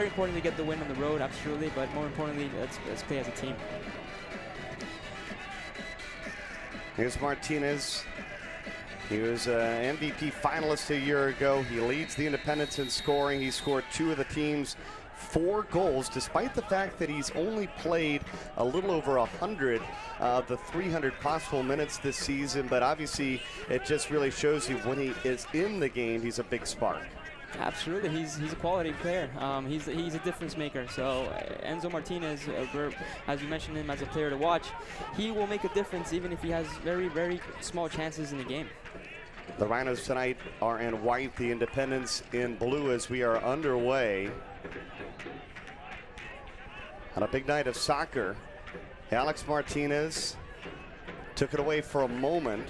Very important to get the win on the road, absolutely, but more importantly, let's play as a team. Here's Martinez. He was an MVP finalist a year ago. He leads the Independents in scoring. He scored 2 of the team's 4 goals, despite the fact that he's only played a little over 100 of the 300 possible minutes this season. But obviously, it just really shows you when he is in the game, he's a big spark. Absolutely, he's a quality player. He's a difference maker. So Enzo Martinez, as you mentioned him as a player to watch, he will make a difference even if he has very, very small chances in the game. The Rhinos tonight are in white, the Independents in blue as we are underway on a big night of soccer. Alex Martinez took it away for a moment.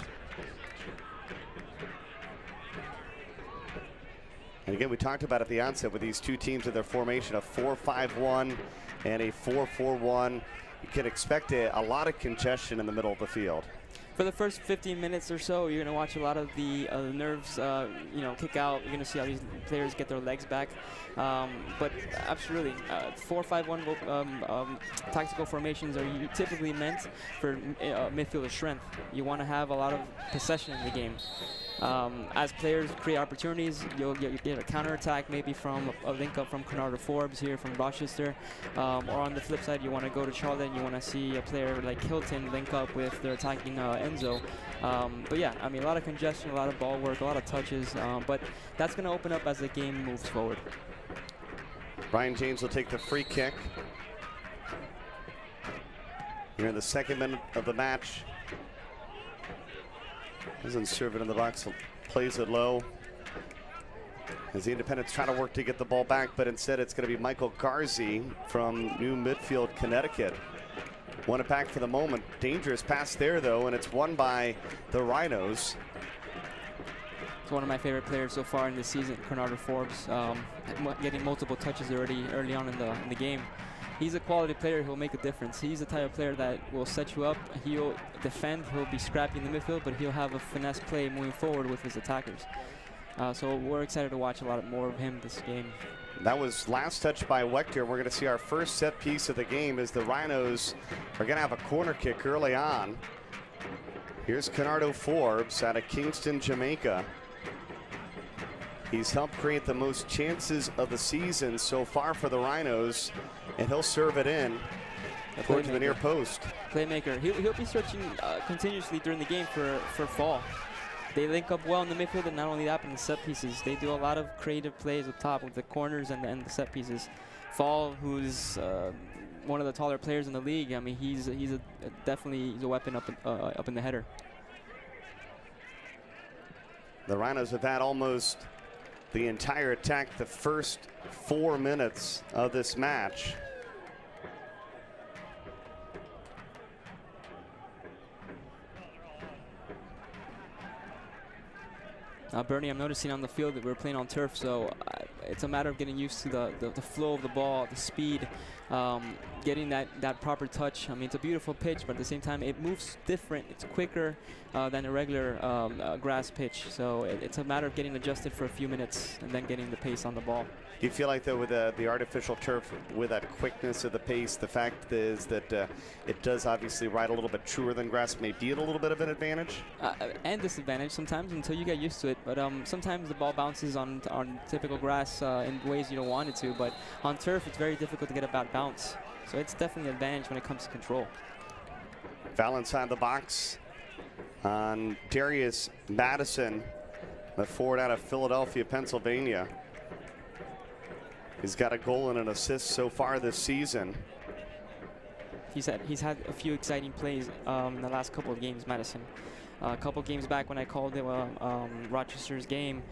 And again, we talked about at the onset with these two teams in their formation, a 4-5-1 and a 4-4-1. You can expect a lot of congestion in the middle of the field. For the first 15 minutes or so, you're going to watch a lot of the nerves, kick out. You're going to see how these players get their legs back. But absolutely, 4-5-1 tactical formations are typically meant for midfielder strength. You want to have a lot of possession in the game. As players create opportunities, you'll get a counterattack maybe from a link up from Canard or Forbes here from Rochester. Or on the flip side, you want to go to Charlotte and you want to see a player like Hilton link up with their attacking Enzo. But yeah, I mean, a lot of congestion, a lot of ball work, a lot of touches. But that's going to open up as the game moves forward. Ryan James will take the free kick. Here in the 2nd minute of the match. Doesn't serve it in the box, plays it low. As the Independents try to work to get the ball back, but instead it's going to be Michael Garzi from New Midfield, Connecticut. Won it back for the moment. Dangerous pass there, though, and it's won by the Rhinos. It's one of my favorite players so far in this season, Canard Forbes, getting multiple touches early on in the game. He's a quality player who will make a difference. He's the type of player that will set you up. He'll defend, he'll be scrappy in the midfield, but he'll have a finesse play moving forward with his attackers. So we're excited to watch a lot more of him this game. That was last touch by Wechter. We're going to see our first set piece of the game as the Rhinos are going to have a corner kick early on. Here's Canardo Forbes out of Kingston, Jamaica. He's helped create the most chances of the season so far for the Rhinos, and he'll serve it in towards the near post. Playmaker. He'll be searching continuously during the game for Fall. They link up well in the midfield, and not only that, but in the set pieces. They do a lot of creative plays up top with the corners and the set pieces. Fall, who's one of the taller players in the league, I mean, he's definitely a weapon up in the header. The Rhinos have had almost the entire attack the first 4 minutes of this match. Bernie, I'm noticing on the field that we're playing on turf, so it's a matter of getting used to the flow of the ball, the speed, getting that proper touch. I mean, it's a beautiful pitch, but at the same time, it moves different. It's quicker than a regular grass pitch, so it's a matter of getting adjusted for a few minutes and then getting the pace on the ball. Do you feel like, though, with the artificial turf, with that quickness of the pace, the fact is that it does obviously ride a little bit truer than grass, may be at a little bit of an advantage? And disadvantage sometimes until you get used to it. But sometimes the ball bounces on typical grass in ways you don't want it to. But on turf, it's very difficult to get a bad bounce. So it's definitely an advantage when it comes to control. Foul inside the box on Darius Madison, the forward out of Philadelphia, Pennsylvania. He's got a goal and an assist so far this season. He's had a few exciting plays in the last couple of games, Madison. A couple games back when I called it Rochester's game,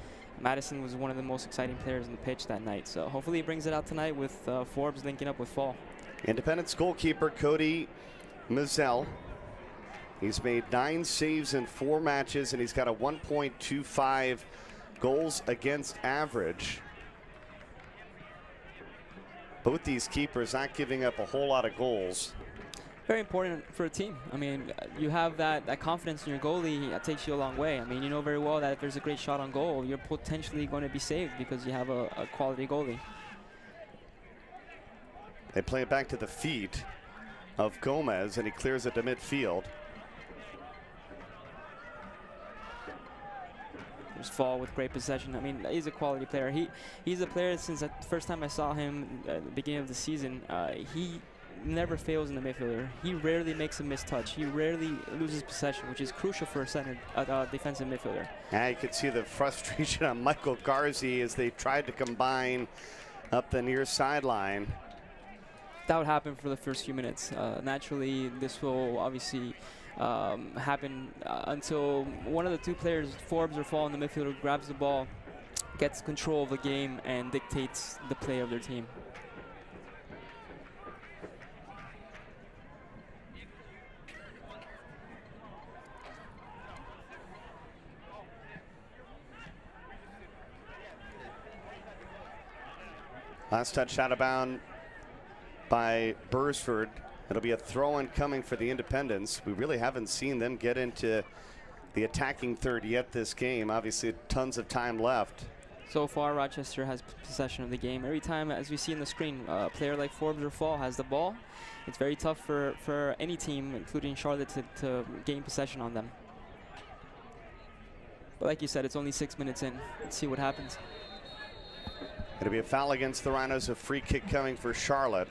Madison was one of the most exciting players on the pitch that night. So hopefully he brings it out tonight with Forbes linking up with Fall. Independence goalkeeper Cody Mizell. He's made 9 saves in 4 matches, and he's got a 1.25 goals against average. Both these keepers not giving up a whole lot of goals. Very important for a team. I mean, you have that confidence in your goalie. That takes you a long way. I mean, you know very well that if there's a great shot on goal, you're potentially going to be saved because you have a quality goalie. They play it back to the feet of Gomez, and he clears it to midfield. There's Fall with great possession. I mean, he's a quality player. He's a player since the first time I saw him at the beginning of the season. He never fails in the midfielder. He rarely makes a missed touch. He rarely loses possession, which is crucial for a center defensive midfielder. Now you could see the frustration on Michael Garzi as they tried to combine up the near sideline. That would happen for the first few minutes. Naturally, this will obviously happen until one of the two players, Forbes or Fall in the midfielder, grabs the ball, gets control of the game, and dictates the play of their team. Last touch out of bound by Bursford. It'll be a throw-in coming for the Independents. We really haven't seen them get into the attacking third yet this game. Obviously, tons of time left. So far, Rochester has possession of the game. Every time, as we see in the screen, a player like Forbes or Fall has the ball. It's very tough for any team, including Charlotte, to gain possession on them. But like you said, it's only 6 minutes in. Let's see what happens. It'll be a foul against the Rhinos, a free kick coming for Charlotte.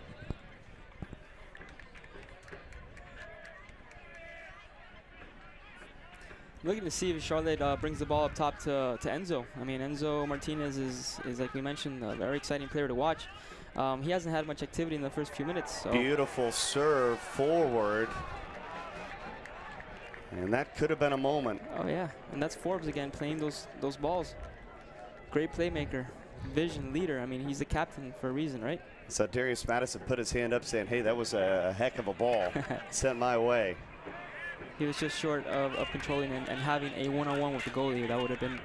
Looking to see if Charlotte brings the ball up top to Enzo. I mean, Enzo Martinez is like we mentioned, a very exciting player to watch. He hasn't had much activity in the first few minutes. So. Beautiful serve forward. And that could have been a moment. Oh yeah, and that's Forbes again playing those balls. Great playmaker, vision, leader. I mean, he's the captain for a reason, right? So Darius Madison put his hand up saying, hey, that was a heck of a ball sent my way. He was just short of controlling and having a one-on-one with the goalie. That would have been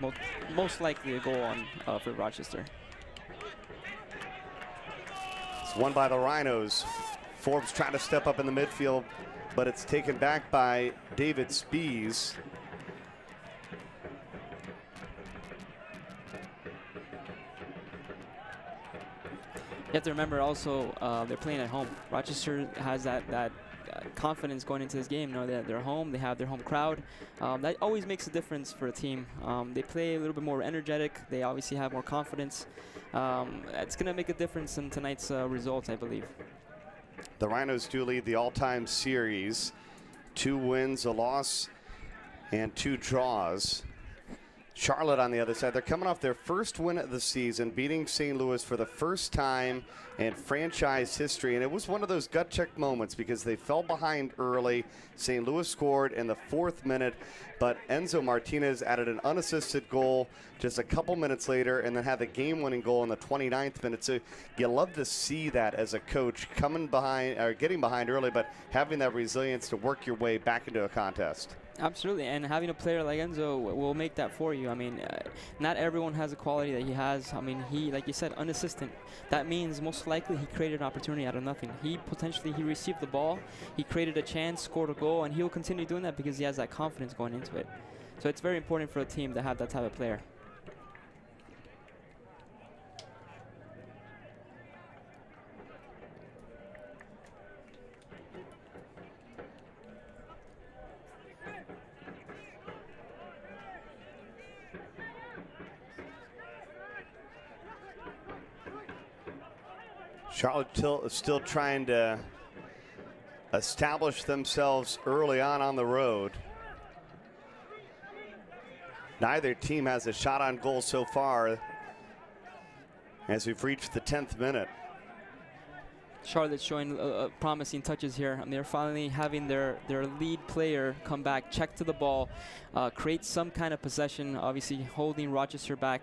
most likely a goal for Rochester. It's won by the Rhinos. Forbes trying to step up in the midfield, but it's taken back by David Spees. You have to remember also they're playing at home. Rochester has that confidence going into this game. You know that they're home, they have their home crowd. That always makes a difference for a team. They play a little bit more energetic. They obviously have more confidence. It's going to make a difference in tonight's results, I believe. The Rhinos do lead the all-time series. 2 wins, a loss, and 2 draws. Charlotte on the other side, they're coming off their first win of the season, beating St. Louis for the first time in franchise history. And it was one of those gut check moments because they fell behind early. St. Louis scored in the 4th minute, but Enzo Martinez added an unassisted goal just a couple minutes later and then had the game-winning goal in the 29th minute. So you love to see that as a coach, coming behind or getting behind early, but having that resilience to work your way back into a contest. Absolutely, and having a player like Enzo will make that for you. I mean, not everyone has the quality that he has. I mean, he, like you said, unassisted. That means most likely he created an opportunity out of nothing. He received the ball, he created a chance, scored a goal, and he'll continue doing that because he has that confidence going into it. So it's very important for a team to have that type of player. Charlotte still trying to establish themselves early on the road. Neither team has a shot on goal so far as we've reached the 10th minute. Charlotte's showing promising touches here. I mean, they're finally having their lead player come back, check to the ball, create some kind of possession, obviously holding Rochester back.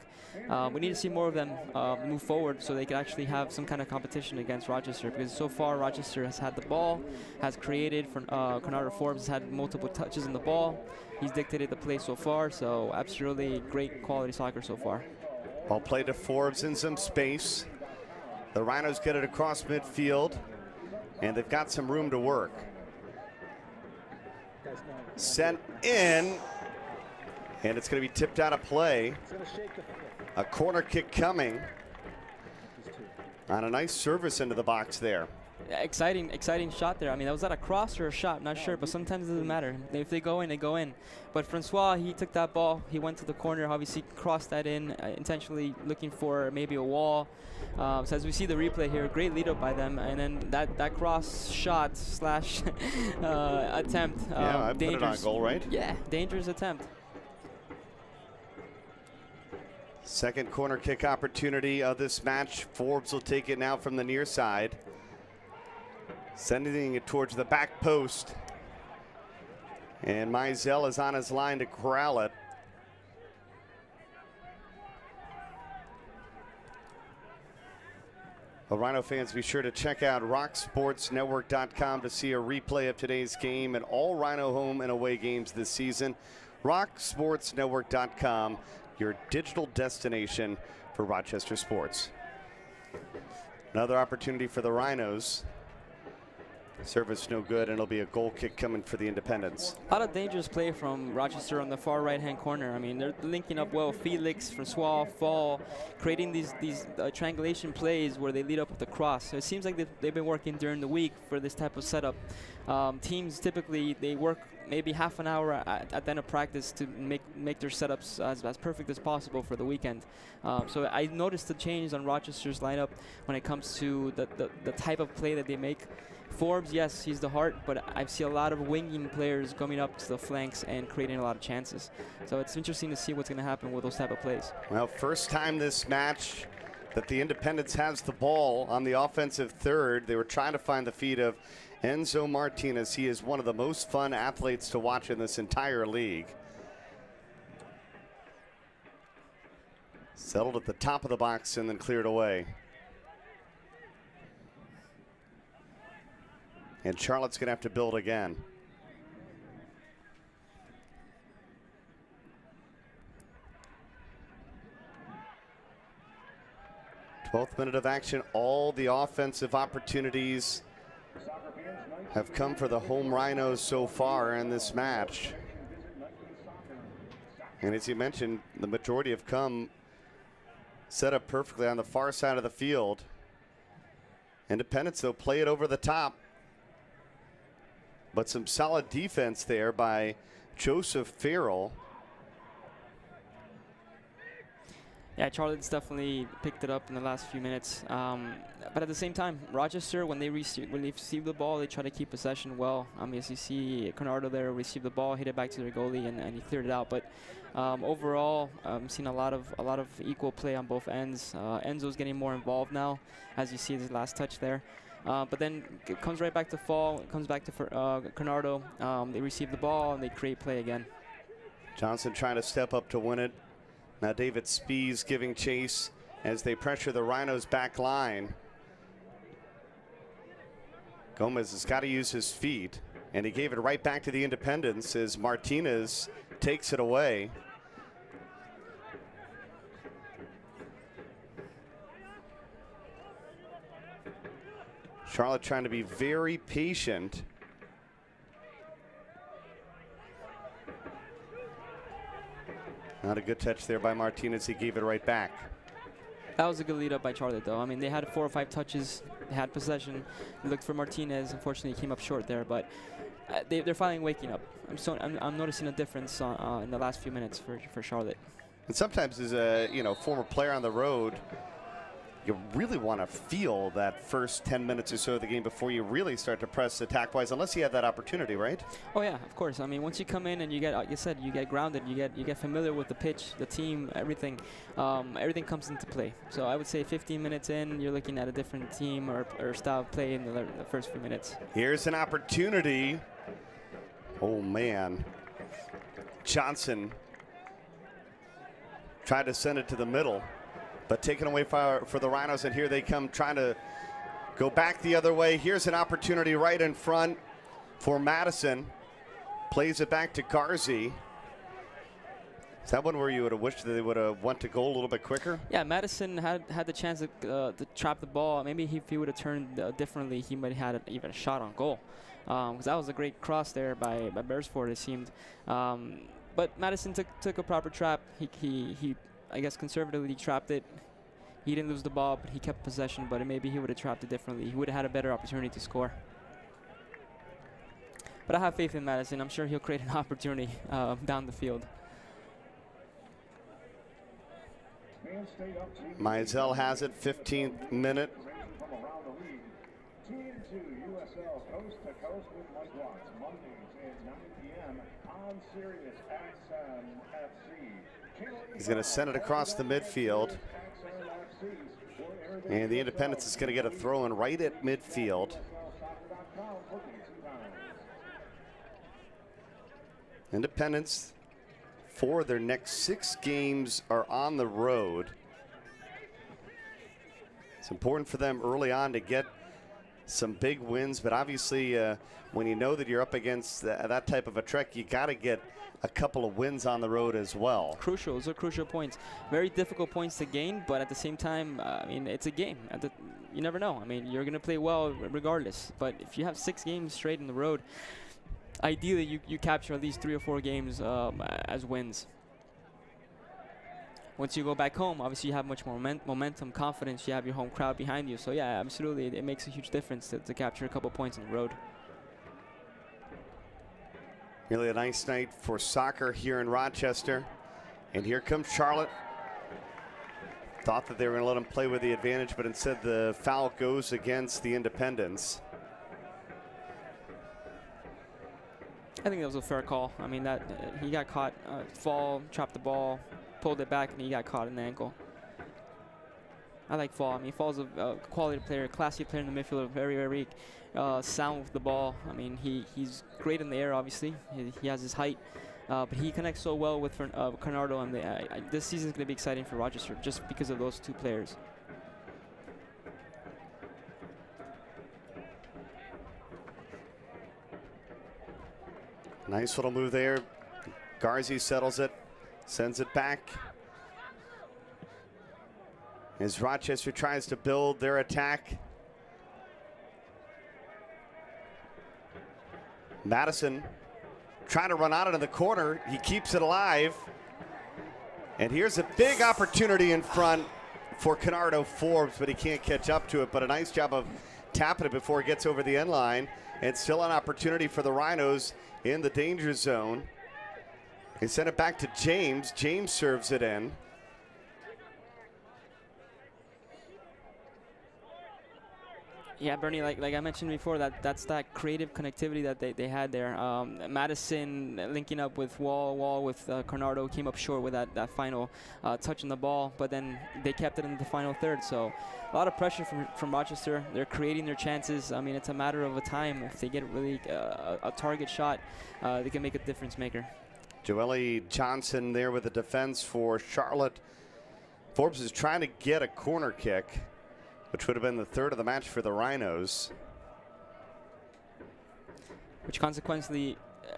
We need to see more of them move forward so they can actually have some kind of competition against Rochester, because so far Rochester has had the ball, has created. Conrado Forbes has had multiple touches on the ball. He's dictated the play so far, so absolutely great quality soccer so far. Ball played to Forbes in some space. The Rhinos get it across midfield, and they've got some room to work. Sent in, and it's going to be tipped out of play. A corner kick coming on a nice service into the box there. Exciting shot there. I mean, was that a cross or a shot? Not sure, but sometimes it doesn't matter. If they go in, they go in. But Francois, he took that ball. He went to the corner, obviously crossed that in, intentionally looking for maybe a wall. So as we see the replay here, great lead up by them. And then that cross shot slash attempt. Yeah, I put it on goal, right? Yeah, dangerous attempt. Second corner kick opportunity of this match. Forbes will take it now from the near side. Sending it towards the back post. And Mizell is on his line to corral it. Well, Rhino fans, be sure to check out rocksportsnetwork.com to see a replay of today's game and all Rhino home and away games this season. rocksportsnetwork.com, your digital destination for Rochester sports. Another opportunity for the Rhinos. Service no good, and it'll be a goal kick coming for the Independents. A lot of dangerous play from Rochester on the far right-hand corner. I mean, they're linking up well. Felix, Francois, Fall, creating these triangulation plays where they lead up with the cross. So it seems like they've been working during the week for this type of setup. Teams typically, they work maybe half an hour at the end of practice to make their setups as perfect as possible for the weekend. So I noticed the change on Rochester's lineup when it comes to the type of play that they make. Forbes, yes, he's the heart, but I see a lot of winging players coming up to the flanks and creating a lot of chances. So it's interesting to see what's going to happen with those type of plays. Well, first time this match that the Independents has the ball on the offensive third. They were trying to find the feet of Enzo Martinez. He is one of the most fun athletes to watch in this entire league. Settled at the top of the box and then cleared away. And Charlotte's going to have to build again. Twelfth minute of action. All the offensive opportunities have come for the home Rhinos so far in this match. And as you mentioned, the majority have come set up perfectly on the far side of the field. Independents, though, play it over the top. But some solid defense there by Joseph Farrell. Yeah, Charlotte's definitely picked it up in the last few minutes. But at the same time, Rochester, when they receive the ball, they try to keep possession well. As you see, Conardo there received the ball, hit it back to their goalie, and he cleared it out. But overall, I'm seeing a lot of equal play on both ends. Enzo's getting more involved now, as you see his last touch there. But then it comes right back to Fall. It comes back to Conardo. They receive the ball and they create play again. Johnson trying to step up to win it. Now David Spees giving chase as they pressure the Rhinos back line. Gomez has got to use his feet, and he gave it right back to the Independents as Martinez takes it away. Charlotte trying to be very patient. Not a good touch there by Martinez. He gave it right back. That was a good lead up by Charlotte, though. I mean, they had 4 or 5 touches. They had possession. They looked for Martinez. Unfortunately, he came up short there, but they're finally waking up. I'm noticing a difference in the last few minutes for Charlotte. And sometimes as a former player on the road, you really want to feel that first 10 minutes or so of the game before you really start to press attack-wise, unless you have that opportunity, right? Oh yeah, of course. I mean, once you come in and you get, like you said, you get grounded, you get familiar with the pitch, the team, everything. Everything comes into play. So I would say 15 minutes in, you're looking at a different team or style of play in the first few minutes. Here's an opportunity. Oh man, Johnson tried to send it to the middle, but taken away for the Rhinos, and here they come trying to go back the other way. Here's an opportunity right in front for Madison. Plays it back to Garzi. Is that one where you would have wished that they would have went to goal a little bit quicker? Yeah, Madison had the chance to trap the ball. Maybe if he would have turned differently, he might have had even a shot on goal. Because that was a great cross there by Beresford, it seemed. But Madison took a proper trap. He I guess conservatively trapped it. He didn't lose the ball, but he kept possession, but maybe he would have trapped it differently. He would have had a better opportunity to score. But I have faith in Madison. I'm sure he'll create an opportunity down the field. Mizell has it, 15th minute. He's going to send it across the midfield. And the Independence is going to get a throw in right at midfield. Independence, for their next 6 games, are on the road. It's important for them early on to get some big wins, but obviously when you know that you're up against that type of a trek, you got to get a couple of wins on the road as well. Crucial. Those are crucial points. Very difficult points to gain, but at the same time, I mean, it's a game. You never know. I mean, you're going to play well regardless, but if you have 6 games straight in the road, ideally you capture at least 3 or 4 games as wins. Once you go back home, obviously you have much more momentum, confidence. You have your home crowd behind you. So yeah, absolutely, it makes a huge difference to capture a couple points on the road. Really a nice night for soccer here in Rochester. And here comes Charlotte. Thought that they were going to let them play with the advantage, but instead the foul goes against the Independents. I think that was a fair call. I mean, that he got caught, fall, chopped the ball, pulled it back, and he got caught in the ankle. I like Fall. I mean, Fall's a quality player, classy player in the midfield, very, very sound with the ball. I mean, he's great in the air, obviously. He has his height, but he connects so well with Canardo, and this season's going to be exciting for Rochester just because of those 2 players. Nice little move there. Garzi settles it, sends it back. As Rochester tries to build their attack. Madison trying to run out into the corner. He keeps it alive. And here's a big opportunity in front for Canardo Forbes, but he can't catch up to it. But a nice job of tapping it before it gets over the end line. And still an opportunity for the Rhinos in the danger zone. They send it back to James. James serves it in. Yeah, Bernie, like I mentioned before, that's that creative connectivity that they had there. Madison linking up with Wall with Canardo came up short with that final touch on the ball, but then they kept it in the final third. So a lot of pressure from Rochester. They're creating their chances. I mean, it's a matter of a time. If they get really a target shot, they can make a difference maker. Joelle Johnson there with the defense for Charlotte. Forbes is trying to get a corner kick, which would have been the 3rd of the match for the Rhinos. Which consequently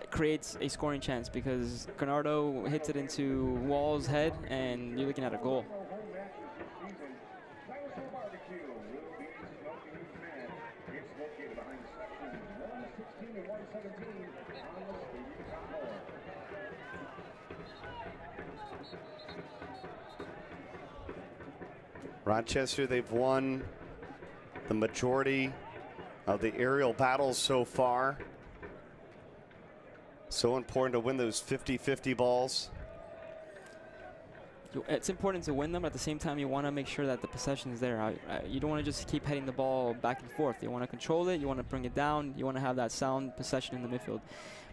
creates a scoring chance because Canardo hits it into Wall's head and you're looking at a goal. Rochester, they've won the majority of the aerial battles so far. So important to win those 50-50 balls. It's important to win them. At the same time, you want to make sure that the possession is there. You don't want to just keep heading the ball back and forth. You want to control it. You want to bring it down. You want to have that sound possession in the midfield.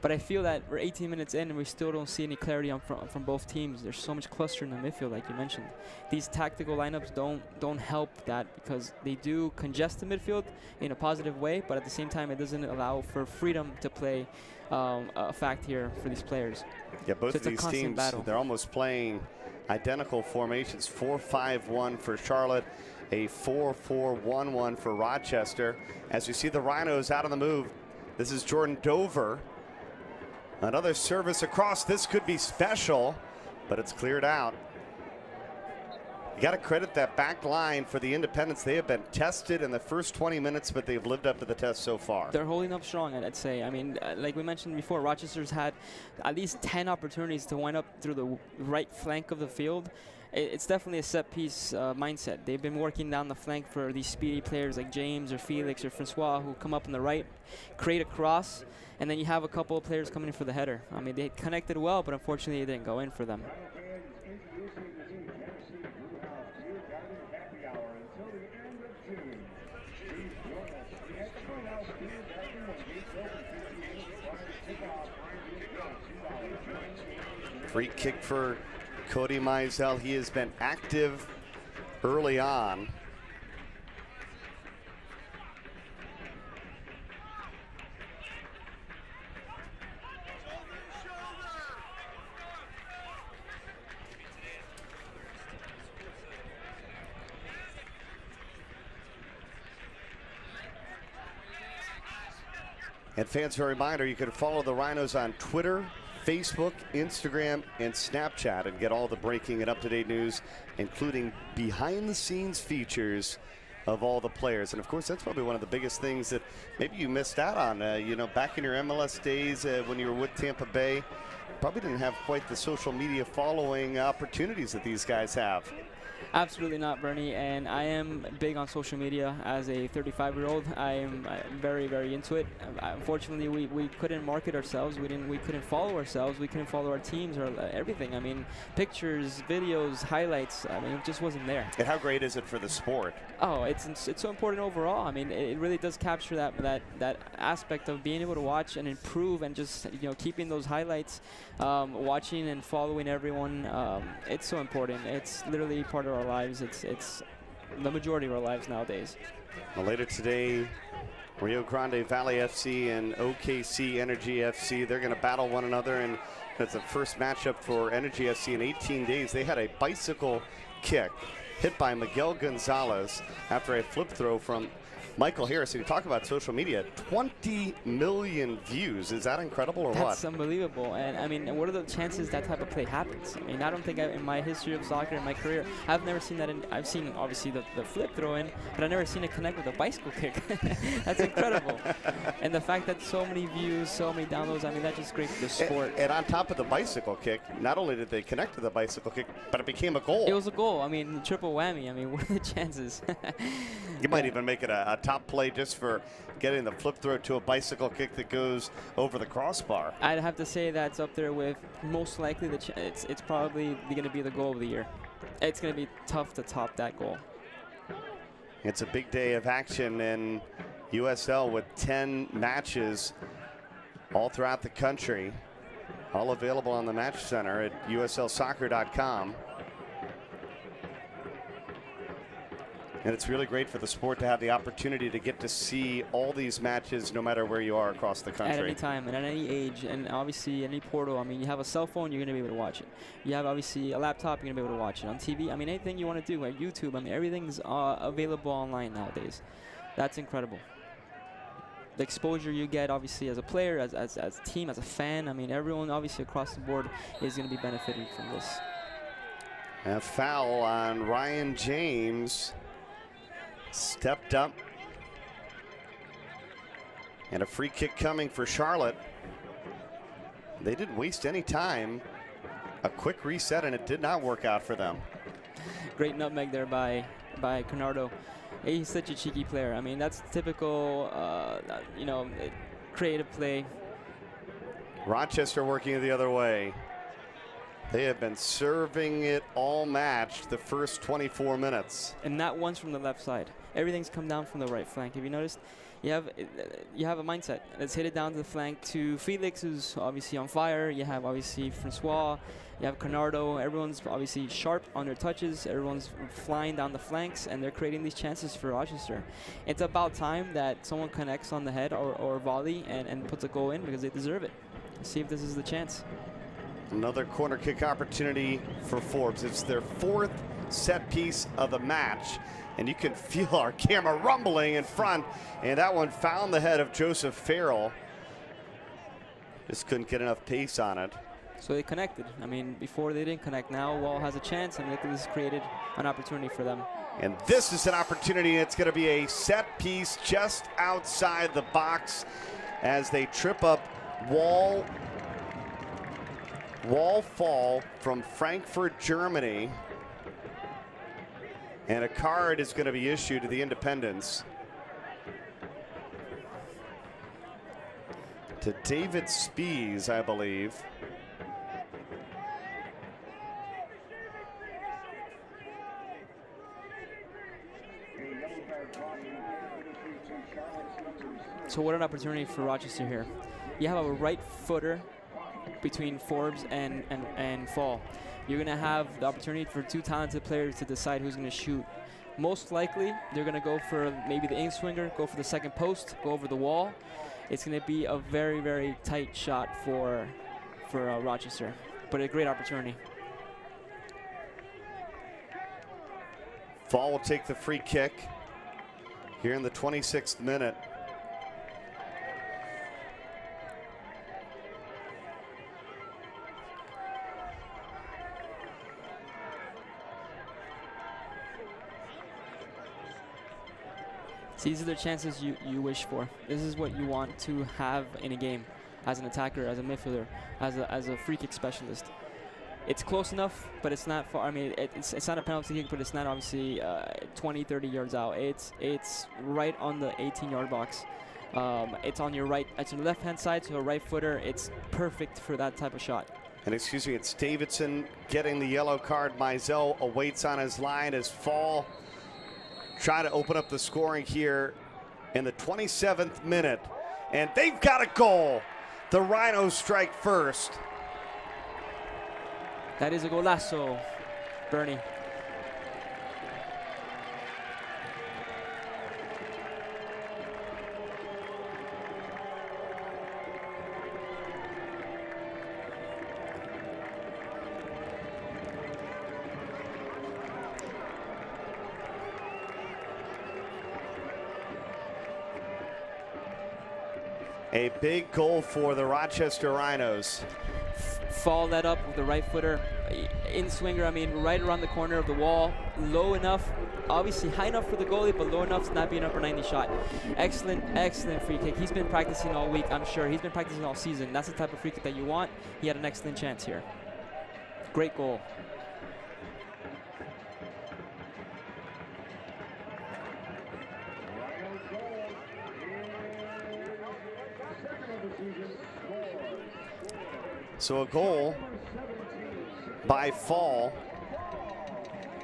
But I feel that we're 18 minutes in and we still don't see any clarity from both teams. There's so much cluster in the midfield, like you mentioned. These tactical lineups don't help that because they do congest the midfield in a positive way, but at the same time, it doesn't allow for freedom to play a fact here for these players. Yeah, both of these teams, they're almost playing identical formations. 4-5-1 for Charlotte, a 4-4-1-1 for Rochester. As you see the Rhinos out on the move, this is Jordan Dover. Another service across. This could be special, but it's cleared out. You got to credit that back line for the Independents. They have been tested in the first 20 minutes, but they've lived up to the test so far. They're holding up strong, I'd say. I mean, like we mentioned before, Rochester's had at least 10 opportunities to wind up through the right flank of the field, It's definitely a set-piece mindset. They've been working down the flank for these speedy players like James or Felix or Francois who come up on the right, create a cross, and then you have a couple of players coming in for the header. I mean, they connected well, but unfortunately it didn't go in for them. Free kick for Cody Mizell. He has been active early on. And fans, a reminder, you can follow the Rhinos on Twitter, Facebook, Instagram, and Snapchat and get all the breaking and up-to-date news, including behind-the-scenes features of all the players. And of course, that's probably one of the biggest things that maybe you missed out on. You know, back in your MLS days when you were with Tampa Bay, probably didn't have quite the social media following opportunities that these guys have. Absolutely not, Bernie, and I am big on social media as a 35-year-old. I'm very, very into it. Unfortunately, we couldn't market ourselves. We couldn't follow ourselves. We couldn't follow our teams or everything. I mean, pictures, videos, highlights. I mean, it just wasn't there. And how great is it for the sport? Oh, it's so important overall. I mean, it really does capture that aspect of being able to watch and improve and just keeping those highlights, watching and following everyone. It's so important. It's literally part of our lives. It's the majority of our lives nowadays. Well, later today, Rio Grande Valley FC and OKC Energy FC, they're going to battle one another, and that's the first matchup for Energy FC in 18 days. They had a bicycle kick hit by Miguel Gonzalez after a flip throw from Michael Harrison. You talk about social media, 20 million views. Is that incredible or what? That's unbelievable. And I mean, what are the chances that type of play happens? I mean, I don't think in my history of soccer, in my career, I've never seen that. I've seen obviously the flip throw in, but I've never seen it connect with a bicycle kick. That's incredible. And the fact that so many views, so many downloads, I mean, that's just great for the sport. And on top of the bicycle kick, not only did they connect to the bicycle kick, but it became a goal. It was a goal. I mean, triple whammy. I mean, what are the chances? You might even make it a top play just for getting the flip throw to a bicycle kick that goes over the crossbar. I'd have to say that's up there with most likely it's probably going to be the goal of the year. It's going to be tough to top that goal. It's a big day of action in USL with 10 matches all throughout the country, all available on the Match Center at uslsoccer.com. And it's really great for the sport to have the opportunity to get to see all these matches no matter where you are across the country. At any time and at any age, and obviously any portal. I mean, you have a cell phone, you're going to be able to watch it. You have obviously a laptop, you're going to be able to watch it. On TV, I mean, anything you want to do, like YouTube, I mean, everything's available online nowadays. That's incredible. The exposure you get, obviously, as a player, as a team, as a fan, I mean, everyone obviously across the board is going to be benefiting from this. A foul on Ryan James. Stepped up. And a free kick coming for Charlotte. They didn't waste any time. A quick reset, and it did not work out for them. Great nutmeg there by Canardo. He's such a cheeky player. I mean, that's typical, creative play. Rochester working the other way. They have been serving it all match the first 24 minutes. And not once from the left side. Everything's come down from the right flank. Have you noticed? You have a mindset. Let's hit it down to the flank to Felix, who's obviously on fire. You have obviously Francois. You have Canardo. Everyone's obviously sharp on their touches. Everyone's flying down the flanks, and they're creating these chances for Rochester. It's about time that someone connects on the head or volley and puts a goal in, because they deserve it. Let's see if this is the chance. Another corner kick opportunity for Forbes. It's their fourth set piece of the match. And you can feel our camera rumbling in front. And that one found the head of Joseph Farrell. Just couldn't get enough pace on it. So they connected. I mean, before they didn't connect. Now Wall has a chance, and look at this, created an opportunity for them. And this is an opportunity. It's going to be a set piece just outside the box as they trip up Wall fall from Frankfurt, Germany. And a card is going to be issued to the Independents. To David Spees, I believe. So what an opportunity for Rochester here. You have a right footer between Forbes and Fall. You're going to have the opportunity for two talented players to decide who's going to shoot. Most likely, they're going to go for maybe the in swinger, go for the second post, go over the wall. It's going to be a very, very tight shot for Rochester, but a great opportunity. Fall will take the free kick here in the 26th minute. So these are the chances you wish for. This is what you want to have in a game as an attacker, as a midfielder, as a free kick specialist. It's close enough, but it's not far. I mean, it's not a penalty kick, but it's not obviously 20, 30 yards out. It's right on the 18-yard box. It's on your right. It's on the left-hand side, so a right footer. It's perfect for that type of shot. And excuse me, it's Davidson getting the yellow card. Mizell awaits on his line as Fall try to open up the scoring here in the 27th minute. And they've got a goal. The Rhinos strike first. That is a golazo, Bernie. A big goal for the Rochester Rhinos. Fall that up with the right footer, in swinger, I mean, right around the corner of the wall, low enough, obviously high enough for the goalie, but low enough to not be an upper 90 shot. Excellent, excellent free kick. He's been practicing all week, I'm sure. He's been practicing all season. That's the type of free kick that you want. He had an excellent chance here. Great goal. So a goal by Fall,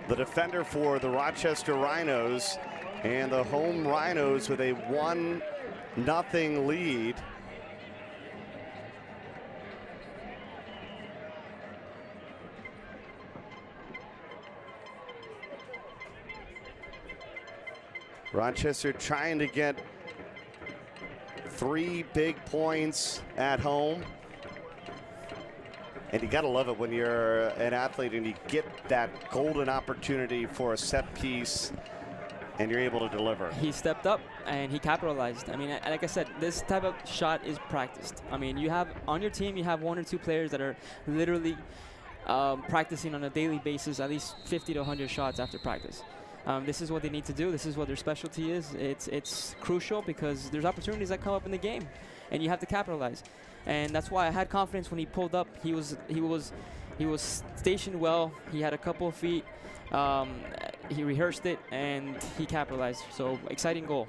the defender for the Rochester Rhinos, and the home Rhinos with a 1-0 lead. Rochester trying to get 3 big points at home. And you gotta love it when you're an athlete and you get that golden opportunity for a set piece and you're able to deliver. He stepped up and he capitalized. I mean, like I said, this type of shot is practiced. I mean, you have on your team, you have 1 or 2 players that are literally practicing on a daily basis, at least 50 to 100 shots after practice. This is what they need to do. This is what their specialty is. It's crucial because there's opportunities that come up in the game, and you have to capitalize. And that's why I had confidence when he pulled up. He was stationed well. He had a couple of feet. He rehearsed it and he capitalized. So exciting goal.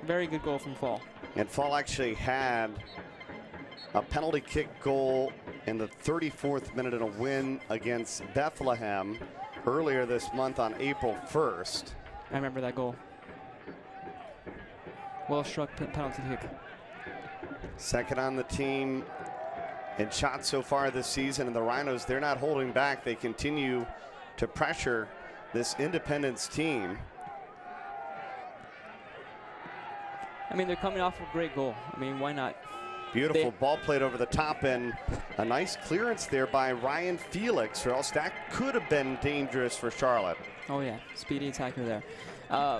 Very good goal from Fall. And Fall actually had a penalty kick goal in the 34th minute in a win against Bethlehem earlier this month on April 1st. I remember that goal. Well struck penalty kick. Second on the team in shots so far this season, and the Rhinos, they're not holding back. They continue to pressure this Independence team. I mean, they're coming off a great goal. I mean, why not? Beautiful ball played over the top, and a nice clearance there by Ryan Felix, or else that could have been dangerous for Charlotte. Oh yeah, speedy attacker there.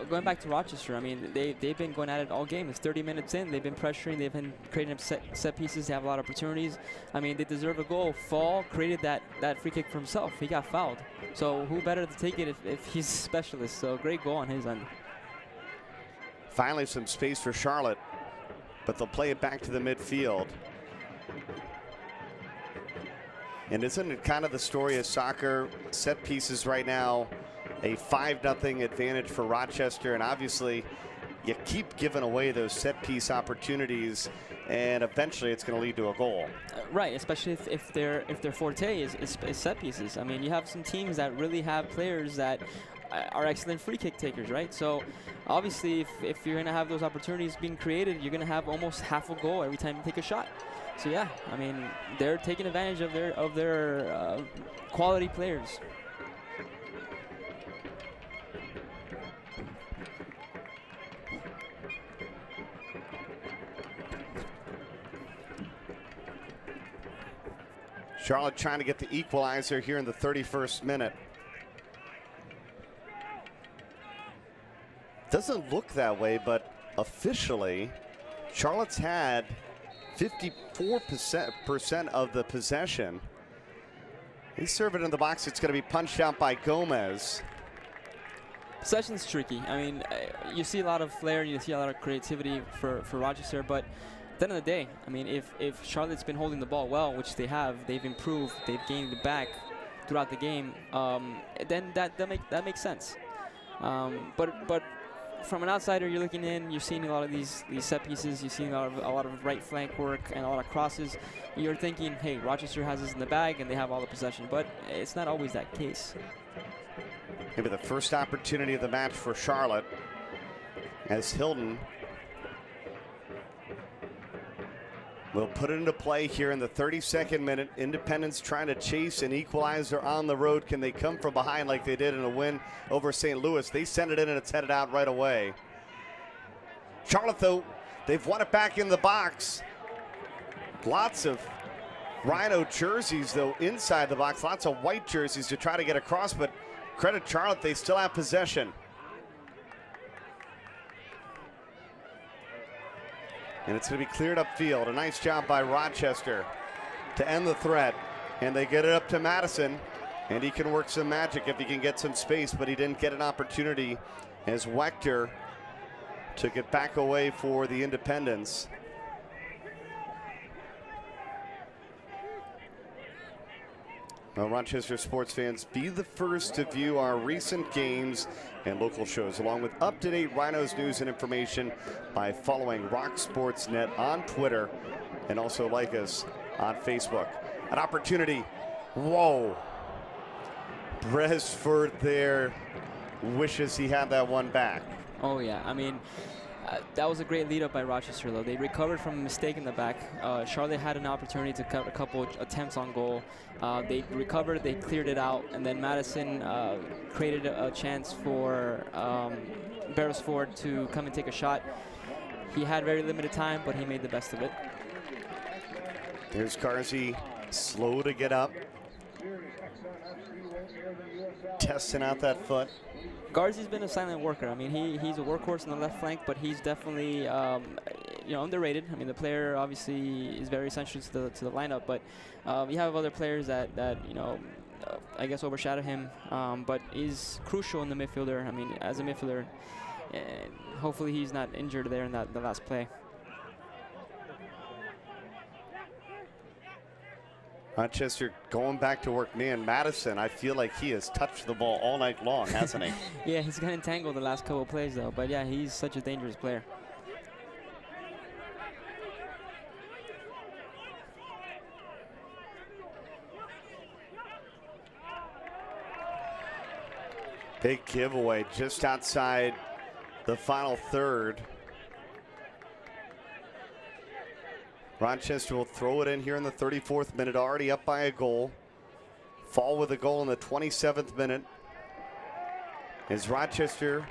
Going back to Rochester, I mean, they've been going at it all game. It's 30 minutes in. They've been pressuring. They've been creating set pieces. They have a lot of opportunities. I mean, they deserve a goal. Fall created that free kick for himself. He got fouled. So who better to take it if he's a specialist? So great goal on his end. Finally some space for Charlotte, but they'll play it back to the midfield. And isn't it kind of the story of soccer? Set pieces right now a 5-0 advantage for Rochester, and obviously you keep giving away those set piece opportunities, and eventually it's going to lead to a goal. Right, especially if their forte is set pieces. I mean, you have some teams that really have players that are excellent free kick takers, right? So obviously if you're going to have those opportunities being created, you're going to have almost half a goal every time you take a shot. So yeah, I mean, they're taking advantage of their quality players. Charlotte trying to get the equalizer here in the 31st minute. Doesn't look that way, but officially, Charlotte's had 54% of the possession. They serve it in the box. It's going to be punched out by Gomez. Possession's tricky. I mean, you see a lot of flair, you see a lot of creativity for Rochester, but at the end of the day, I mean, if Charlotte's been holding the ball well, which they have, they've improved, they've gained it back throughout the game, then that makes sense. But from an outsider, you're looking in, you're seeing a lot of these set pieces, you're seeing a lot of right flank work and a lot of crosses. You're thinking, hey, Rochester has this in the bag and they have all the possession, but it's not always that case. Maybe the first opportunity of the match for Charlotte, as Hilton will put it into play here in the 32nd minute. Independence trying to chase an equalizer on the road. Can they come from behind like they did in a win over St. Louis? They send it in and it's headed out right away. Charlotte, though, they've won it back in the box. Lots of Rhino jerseys, though, inside the box. Lots of white jerseys to try to get across, but credit Charlotte, they still have possession. And it's going to be cleared upfield. A nice job by Rochester to end the threat. And they get it up to Madison. And he can work some magic if he can get some space, but he didn't get an opportunity as Wechter took it back away for the Independents. Well, Rochester sports fans, be the first to view our recent games and local shows, along with up-to-date Rhinos news and information by following Rock Sports Net on Twitter, and also like us on Facebook. An opportunity. Whoa. Bresford there wishes he had that one back. Oh, yeah. I mean, that was a great lead up by Rochester, though. They recovered from a mistake in the back. Charlotte had an opportunity to cut a couple attempts on goal. They recovered, they cleared it out, and then Madison created a chance for Beresford to come and take a shot. He had very limited time, but he made the best of it. Here's Garzi, slow to get up. Testing out that foot. Garzi's been a silent worker. I mean, he's a workhorse on the left flank, but he's definitely underrated. I mean, the player obviously is very essential to the lineup, but we have other players that I guess overshadow him, but is crucial in the midfielder. I mean, as a midfielder, hopefully he's not injured there in the last play. Rochester going back to work. Man, Madison, I feel like he has touched the ball all night long, hasn't he? Yeah, he's got entangled the last couple of plays, though. But yeah, he's such a dangerous player. Big giveaway just outside the final third. Rochester will throw it in here in the 34th minute, already up by a goal. Fall with a goal in the 27th minute. Is Rochester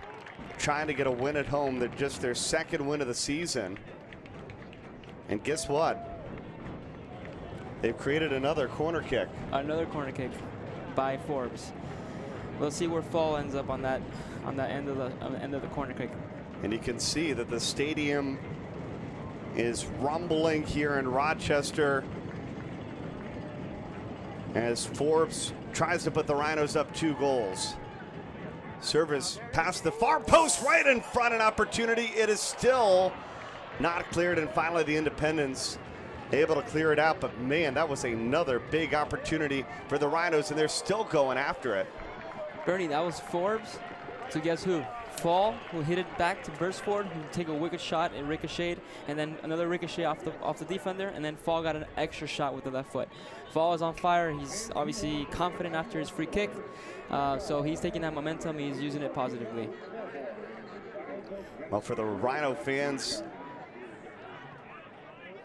trying to get a win at home? They're just their second win of the season. And guess what? They've created another corner kick. Another corner kick by Forbes. We'll see where Fall ends up on that end of the corner kick. And you can see that the stadium is rumbling here in Rochester as Forbes tries to put the Rhinos up 2 goals. Service past the far post, right in front, an opportunity. It is still not cleared, and finally the Independents able to clear it out. But man, that was another big opportunity for the Rhinos, and they're still going after it. Bernie, that was Forbes. So guess who? Fall will hit it back to burst forward, who take a wicked shot and ricocheted, and then another ricochet off the defender, and then Fall got an extra shot with the left foot. Fall is on fire. He's obviously confident after his free kick, so he's taking that momentum. He's using it positively. Well, for the Rhino fans,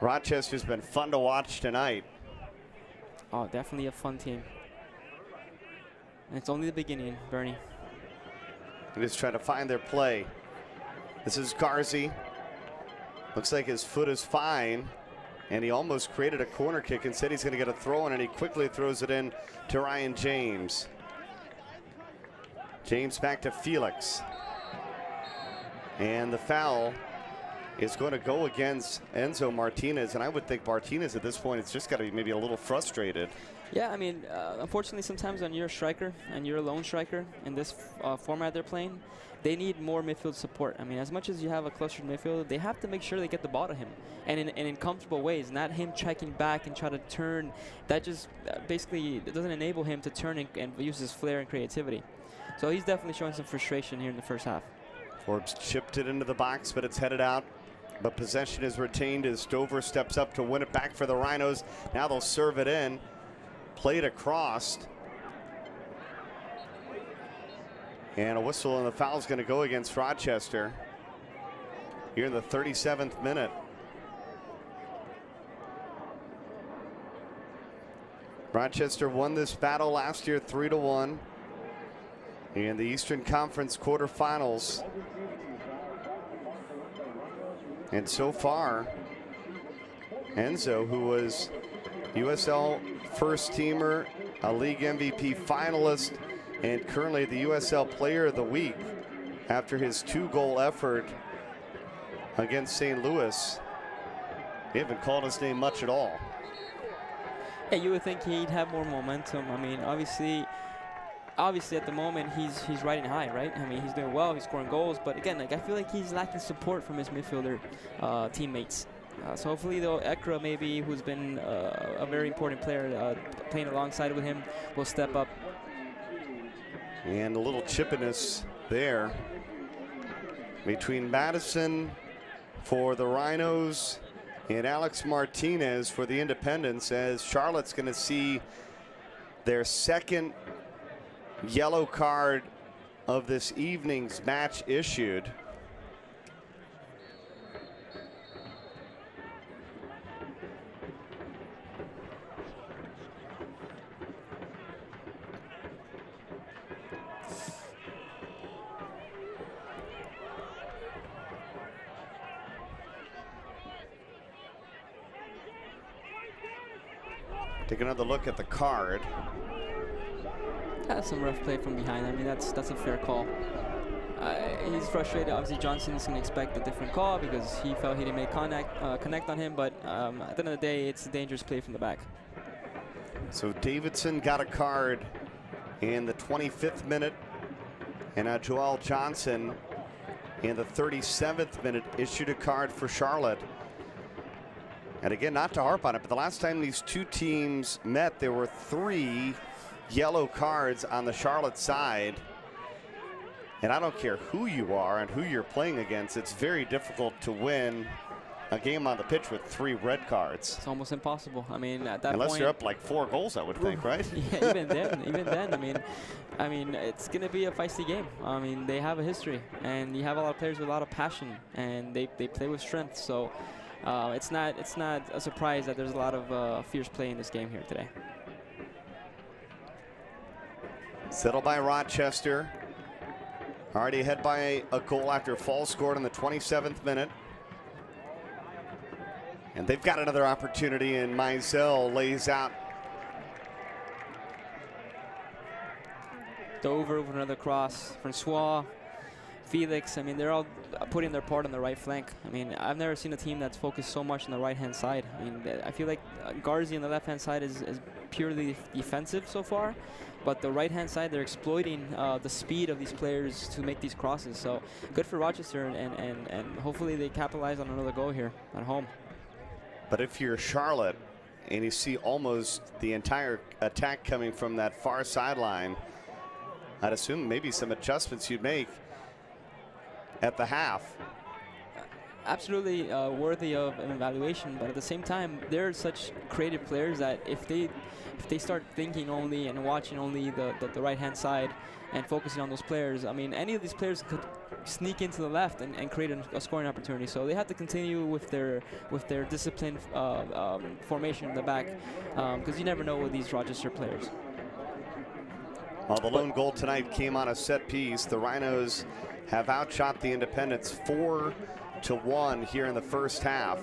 Rochester's been fun to watch tonight. Oh, definitely a fun team. And it's only the beginning, Bernie. They just trying to find their play. This is Garzi. Looks like his foot is fine. And he almost created a corner kick. Instead, he's going to get a throw in, and he quickly throws it in to Ryan James. James back to Felix. And the foul is going to go against Enzo Martinez. And I would think Martinez at this point has just got to be maybe a little frustrated. Yeah, I mean, unfortunately, sometimes when you're a striker and you're a lone striker in this format they're playing, they need more midfield support. I mean, as much as you have a clustered midfield, they have to make sure they get the ball to him, and in comfortable ways, not him checking back and try to turn. That just basically doesn't enable him to turn and use his flair and creativity. So he's definitely showing some frustration here in the first half. Forbes chipped it into the box, but it's headed out. But possession is retained as Stover steps up to win it back for the Rhinos. Now they'll serve it in. Played across. And a whistle, and the foul is going to go against Rochester here in the 37th minute. Rochester won this battle last year 3-1 in the Eastern Conference quarterfinals. And so far, Enzo, who was USL first teamer, a league MVP finalist, and currently the USL Player of the Week after his 2-goal effort against St. Louis. They haven't called his name much at all. Yeah, you would think he'd have more momentum. I mean, obviously at the moment he's riding high, right? I mean, he's doing well, he's scoring goals, but again, like, I feel like he's lacking support from his midfielder teammates. So hopefully, though, Ekra maybe, who's been a very important player playing alongside with him, will step up. And a little chippiness there between Madison for the Rhinos and Alex Martinez for the Independents, as Charlotte's going to see their second yellow card of this evening's match issued. Take another look at the card. That's some rough play from behind. I mean, that's a fair call. He's frustrated. Obviously, Johnson's going to expect a different call because he felt he didn't make connect on him. But at the end of the day, it's a dangerous play from the back. So Davidson got a card in the 25th minute, and Joel Johnson in the 37th minute issued a card for Charlotte. And again, not to harp on it, but the last time these two teams met, there were 3 yellow cards on the Charlotte side. And I don't care who you are and who you're playing against, it's very difficult to win a game on the pitch with 3 red cards. It's almost impossible. I mean, at that unless point, you're up like 4 goals, I would think, right? Yeah, even then, I mean, it's going to be a feisty game. I mean, they have a history, and you have a lot of players with a lot of passion, and they play with strength. So it's not a surprise that there's a lot of fierce play in this game here today. Settled by Rochester. Already ahead by a goal after Fall scored in the 27th minute. And they've got another opportunity, and Mizell lays out. Dover with another cross. Francois, Felix, I mean, they're all putting their part on the right flank. I mean, I've never seen a team that's focused so much on the right-hand side. I mean, I feel like Garzi on the left-hand side is purely defensive so far, but the right-hand side, they're exploiting the speed of these players to make these crosses. So good for Rochester, and hopefully they capitalize on another goal here at home. But if you're Charlotte and you see almost the entire attack coming from that far sideline, I'd assume maybe some adjustments you'd make at the half. Absolutely worthy of an evaluation, but at the same time, they're such creative players that if they start thinking only and watching only the right-hand side and focusing on those players, I mean, any of these players could sneak into the left and create a scoring opportunity. So they have to continue with their disciplined formation in the back, because you never know with these Rochester players. Well, the lone goal tonight came on a set piece. The Rhinos have outshot the Independents 4-1 here in the first half,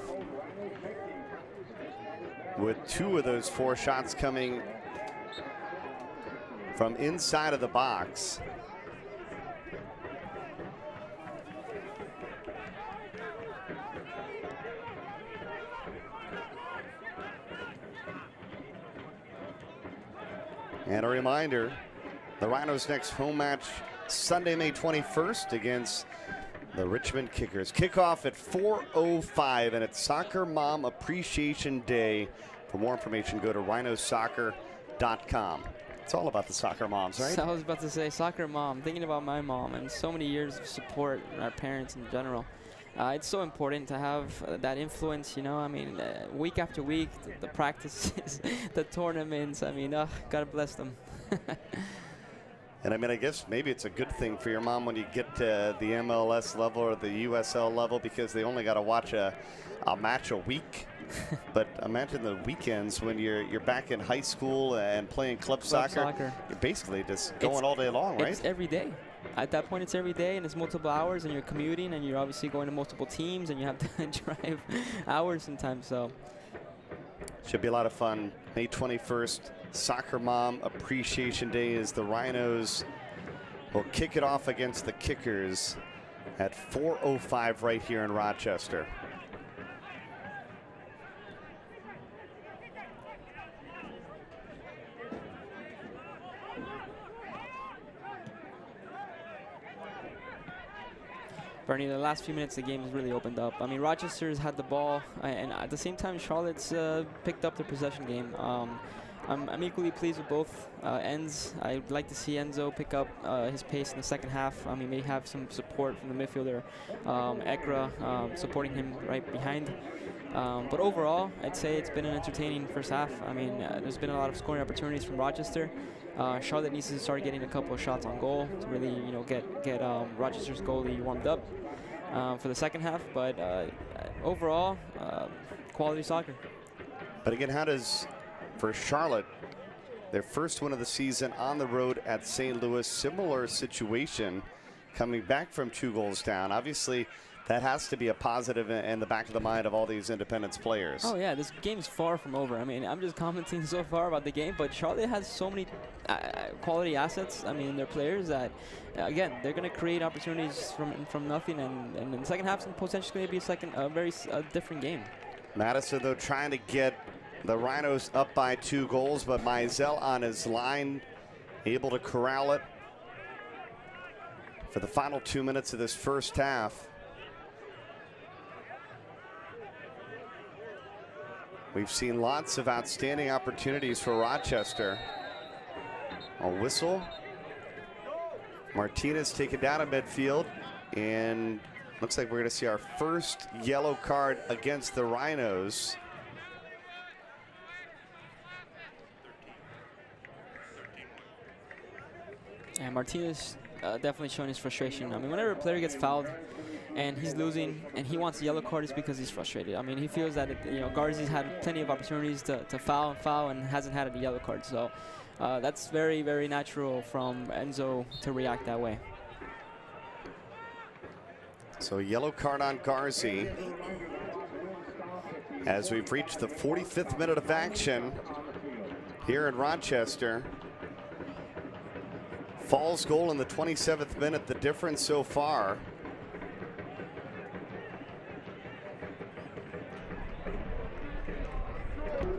with 2 of those 4 shots coming from inside of the box. And a reminder, the Rhinos' next home match Sunday, May 21st against the Richmond Kickers. Kickoff at 4:05, and it's Soccer Mom Appreciation Day. For more information, go to rhinosoccer.com. It's all about the soccer moms, right? So I was about to say soccer mom, thinking about my mom and so many years of support and our parents in general. It's so important to have that influence, you know. I mean, week after week, the practices, the tournaments. I mean, God bless them. And I mean, I guess maybe it's a good thing for your mom when you get to the MLS level or the USL level, because they only got to watch a match a week. But imagine the weekends when you're back in high school and playing club soccer. You're basically just going all day long, right? It's every day. At that point, it's every day, and it's multiple hours, and you're commuting, and you're obviously going to multiple teams, and you have to drive hours sometimes. So should be a lot of fun. May 21st, Soccer Mom Appreciation Day, as the Rhinos will kick it off against the Kickers at 4:05 right here in Rochester. Bernie, the last few minutes, the game has really opened up. I mean, Rochester's had the ball, and at the same time, Charlotte's picked up the possession game. I'm equally pleased with both ends. I'd like to see Enzo pick up his pace in the second half. He may have some support from the midfielder, Ekra, supporting him right behind. But overall, I'd say it's been an entertaining first half. I mean, there's been a lot of scoring opportunities from Rochester. Charlotte needs to start getting a couple of shots on goal to really, you know, get Rochester's goalie warmed up for the second half. But overall, quality soccer. But again, how does, for Charlotte, their first win of the season on the road at St. Louis, similar situation, coming back from 2 goals down. Obviously, that has to be a positive in the back of the mind of all these Independence players. Oh, yeah, this game's far from over. I mean, I'm just commenting so far about the game, but Charlotte has so many quality assets, I mean, their players, that, again, they're going to create opportunities from nothing, and in the second half, it's potentially going to be a very different game. Madison, though, trying to get the Rhinos up by 2 goals, but Mizell on his line, able to corral it for the final 2 minutes of this first half. We've seen lots of outstanding opportunities for Rochester. A whistle. Martinez taken down at midfield, and looks like we're going to see our first yellow card against the Rhinos. And Martinez definitely showing his frustration. I mean, whenever a player gets fouled and he's losing and he wants a yellow card, it's because he's frustrated. I mean, he feels that Garzi's had plenty of opportunities to foul and hasn't had a yellow card. So that's very, very natural from Enzo to react that way. So a yellow card on Garzi as we've reached the 45th minute of action here in Rochester. Fall's goal in the 27th minute, the difference so far.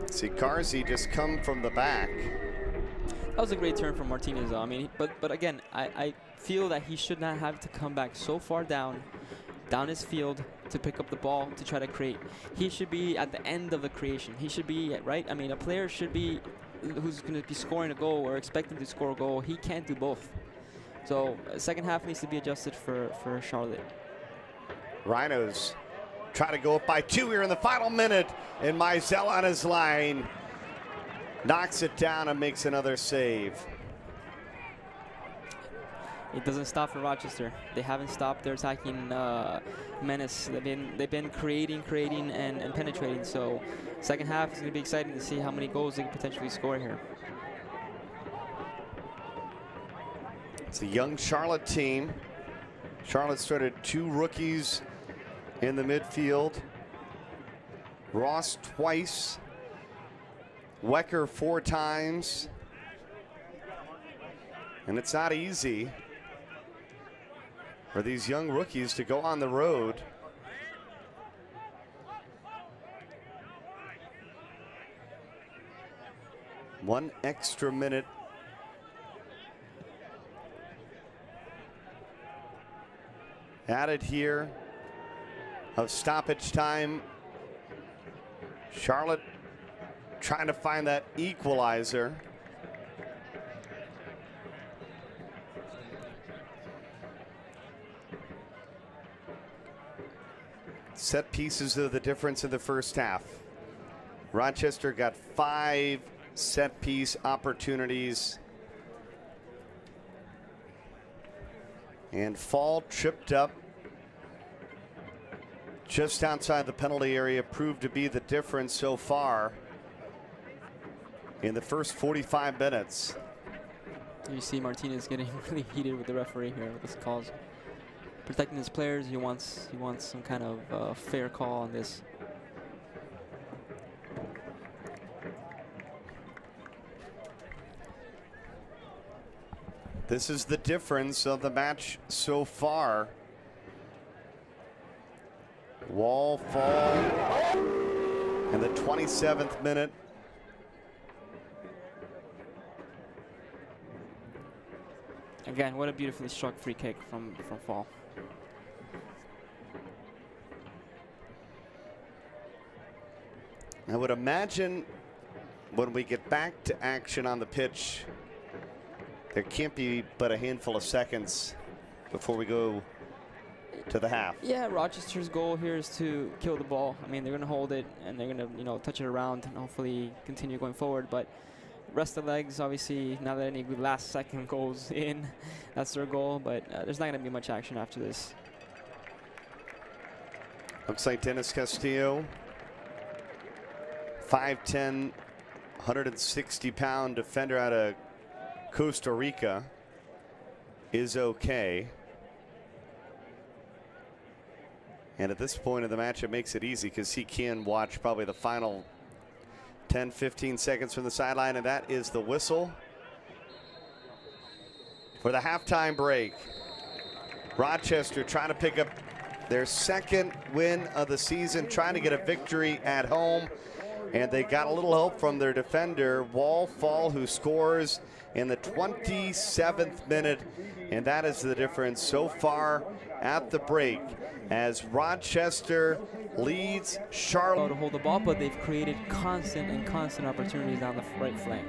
See Garzi just come from the back. That was a great turn from Martinez, though. I mean, but again, I feel that he should not have to come back so far down his field to pick up the ball to try to create. He should be at the end of the creation. He should be, right? I mean, a player should be who's going to be scoring a goal or expecting to score a goal. He can't do both. So second half needs to be adjusted for Charlotte. Rhinos try to go up by 2 here in the final minute, and Mizell on his line knocks it down and makes another save. It doesn't stop for Rochester. They haven't stopped their attacking menace. They've been creating and penetrating. So second half is going to be exciting to see how many goals they can potentially score here. It's a young Charlotte team. Charlotte started 2 rookies in the midfield. Ross twice. Wecker 4 times. And it's not easy for these young rookies to go on the road. One extra minute added here of stoppage time. Charlotte trying to find that equalizer. Set pieces are the difference in the first half. Rochester got 5 set piece opportunities. And Fall tripped up just outside the penalty area, proved to be the difference so far in the first 45 minutes. You see Martinez getting really heated with the referee here with his calls. Protecting his players, he wants some kind of fair call on this. This is the difference of the match so far. Wall fall in the 27th minute. Again, what a beautifully struck free kick from Fall. I would imagine when we get back to action on the pitch, there can't be but a handful of seconds before we go to the half. Yeah, Rochester's goal here is to kill the ball. I mean, they're going to hold it and they're going to, touch it around and hopefully continue going forward. But rest of the legs, obviously, not that any last second goes in. That's their goal, but there's not going to be much action after this. Looks like Dennis Castillo, 5'10", 160-pound defender out of Costa Rica, is okay. And at this point of the match, it makes it easy because he can watch probably the final 10, 15 seconds from the sideline, and that is the whistle for the halftime break. Rochester trying to pick up their second win of the season, trying to get a victory at home. And they got a little help from their defender, Wall, who scores in the 27th minute. And that is the difference so far at the break as Rochester leads Charlotte. To hold the ball, but they've created constant opportunities down the right flank.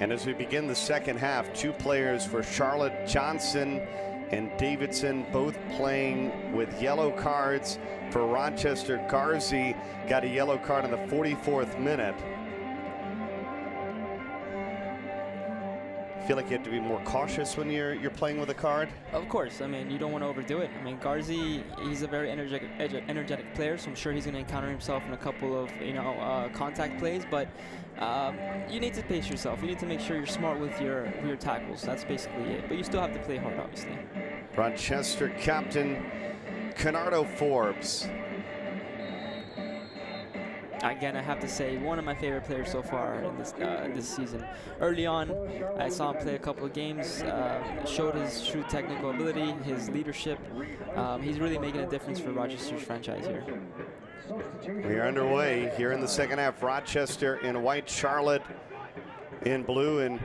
And as we begin the second half, 2 players for Charlotte, Johnson and Davidson, both playing with yellow cards. For Rochester, Garzi got a yellow card in the 44th minute. Feel like you have to be more cautious when you're playing with a card? Of course. I mean, you don't want to overdo it. I mean, Garzi, he's a very energetic player, so I'm sure he's going to encounter himself in a couple of contact plays. But you need to pace yourself. You need to make sure you're smart with your tackles. That's basically it. But you still have to play hard, obviously. Rochester captain Canardo Forbes. Again, I have to say, one of my favorite players so far in this season. Early on, I saw him play a couple of games, showed his true technical ability, his leadership. He's really making a difference for Rochester's franchise here. We are underway here in the second half. Rochester in white, Charlotte in blue, and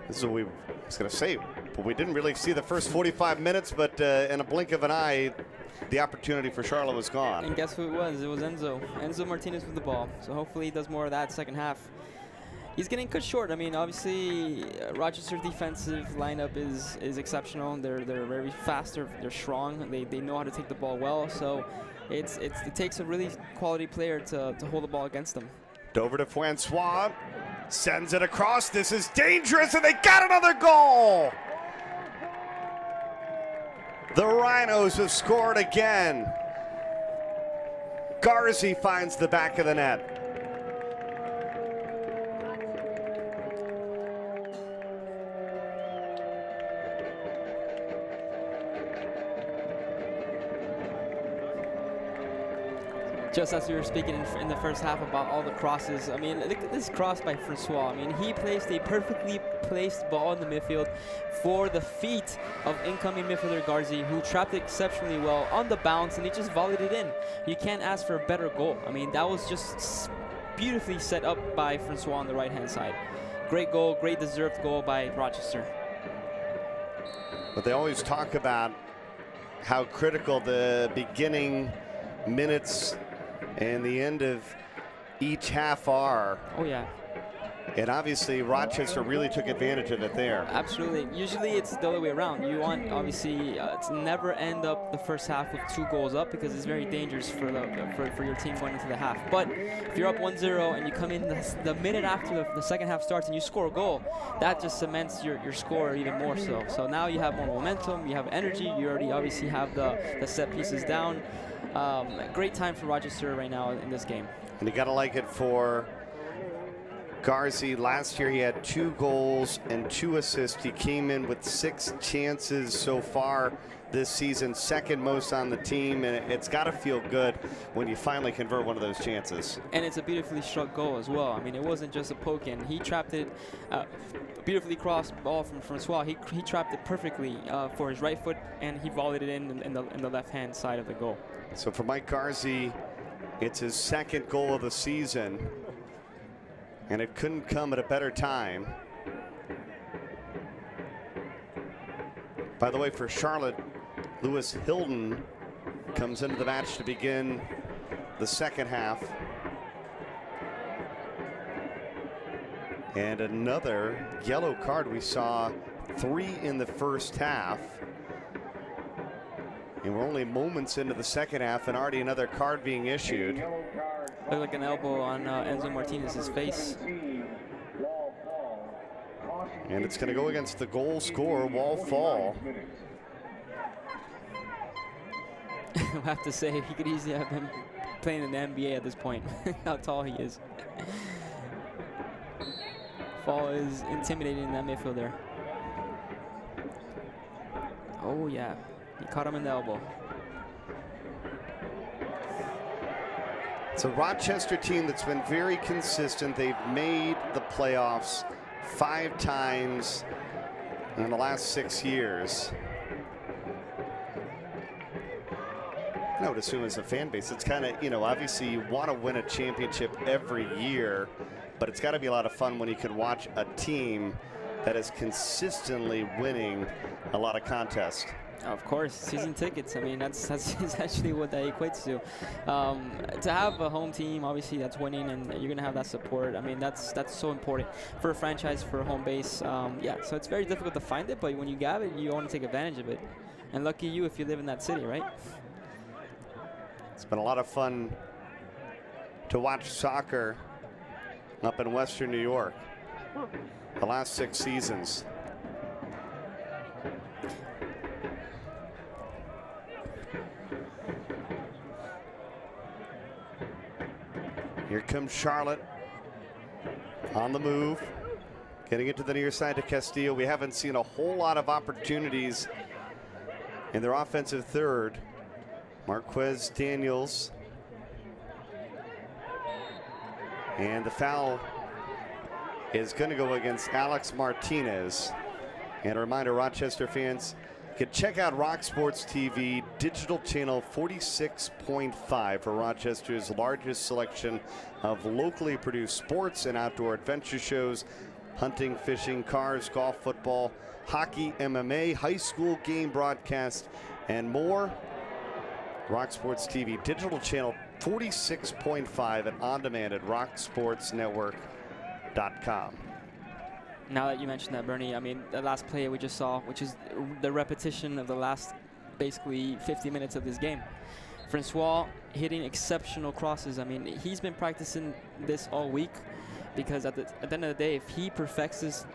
this is what we was going to say, but we didn't really see the first 45 minutes, but in a blink of an eye, the opportunity for Charlotte was gone. And guess who it was? It was Enzo Martinez with the ball. So hopefully he does more of that second half. He's getting cut short. I mean, obviously, Rochester's defensive lineup is exceptional. They're very fast. They're strong. They know how to take the ball well. So it takes a really quality player to hold the ball against them. Over to Francois. Sends it across. This is dangerous, and they got another goal. The Rhinos have scored again. Garzi finds the back of the net. Just as we were speaking in the first half about all the crosses, I mean, look at this cross by Francois. I mean, he placed a perfectly placed ball in the midfield for the feet of incoming midfielder Garzi, who trapped it exceptionally well on the bounce, and he just volleyed it in. You can't ask for a better goal. I mean, that was just beautifully set up by Francois on the right-hand side. Great goal, great deserved goal by Rochester. But they always talk about how critical the beginning minutes and the end of each half are. Oh, yeah. And obviously, Rochester really took advantage of it there. Absolutely. Usually, it's the other way around. You want, obviously, to never end up the first half with 2 goals up, because it's very dangerous for your team going into the half. But if you're up 1-0 and you come in the minute after the second half starts and you score a goal, that just cements your score even more so. So now you have more momentum, you have energy, you already obviously have the set pieces down. Great time for Rochester right now in this game. And you got to like it for Garzi. Last year he had 2 goals and 2 assists. He came in with 6 chances so far this season, second most on the team, and it's got to feel good when you finally convert one of those chances. And it's a beautifully struck goal as well. I mean, it wasn't just a poke in. He trapped it, beautifully crossed ball from Francois. He trapped it perfectly for his right foot, and he volleyed it in the left-hand side of the goal. So for Mike Garzi, it's his 2nd goal of the season, and it couldn't come at a better time. By the way, for Charlotte, Lewis Hilden comes into the match to begin the second half. And another yellow card. We saw 3 in the first half. And we're only moments into the second half and already another card being issued. Looked like an elbow on Enzo Martinez's face. And it's going to go against the goal scorer, Wall Fall. I have to say, he could easily have been playing in the NBA at this point. How tall he is. Fall is intimidating in that midfield there. Oh, yeah. He caught him in the elbow. It's a Rochester team that's been very consistent. They've made the playoffs 5 times in the last 6 years. I would assume as a fan base, it's kind of, you know, obviously you want to win a championship every year, but it's got to be a lot of fun when you can watch a team that is consistently winning a lot of contests. Of course, season tickets. I mean, that's essentially what that equates to. To have a home team, obviously, that's winning, and you're gonna have that support. I mean, that's so important for a franchise, for a home base. Yeah, so it's very difficult to find it, but when you have it, you want to take advantage of it. And lucky you if you live in that city, right? It's been a lot of fun to watch soccer up in Western New York the last 6 seasons. Here comes Charlotte on the move, getting it to the near side to Castillo. We haven't seen a whole lot of opportunities in their offensive third. Marquez Daniels. And the foul is going to go against Alex Martinez. And a reminder, Rochester fans, you can check out Rock Sports TV, digital channel 46.5 for Rochester's largest selection of locally produced sports and outdoor adventure shows, hunting, fishing, cars, golf, football, hockey, MMA, high school game broadcast, and more. Rock Sports TV, digital channel 46.5 and on demand at rocksportsnetwork.com. Forbes.com. Now that you mentioned that, Bernie, I mean, the last play we just saw, which is the repetition of the last basically 50 minutes of this game. Francois hitting exceptional crosses. I mean, he's been practicing this all week because at the end of the day, if he perfects his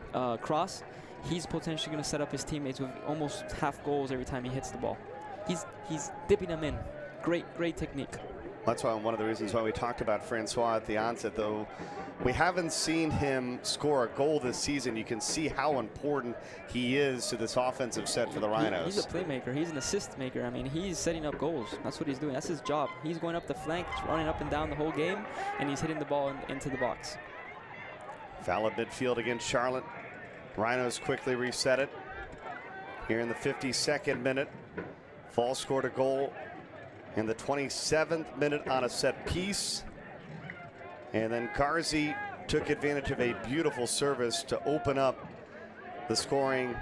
cross, he's potentially going to set up his teammates with almost half goals every time he hits the ball. He's dipping them in. Great technique. That's why one of the reasons why we talked about Francois at the onset, though we haven't seen him score a goal this season. You can see how important he is to this offensive set for the Rhinos. He's a playmaker. He's an assist maker. I mean, he's setting up goals. That's what he's doing. That's his job. He's going up the flank, running up and down the whole game, and he's hitting the ball into the box. Foul at midfield against Charlotte. Rhinos quickly reset it. Here in the 52nd minute, Fall scored a goal in the 27th minute on a set piece. And then Garzi took advantage of a beautiful service to open up the scoring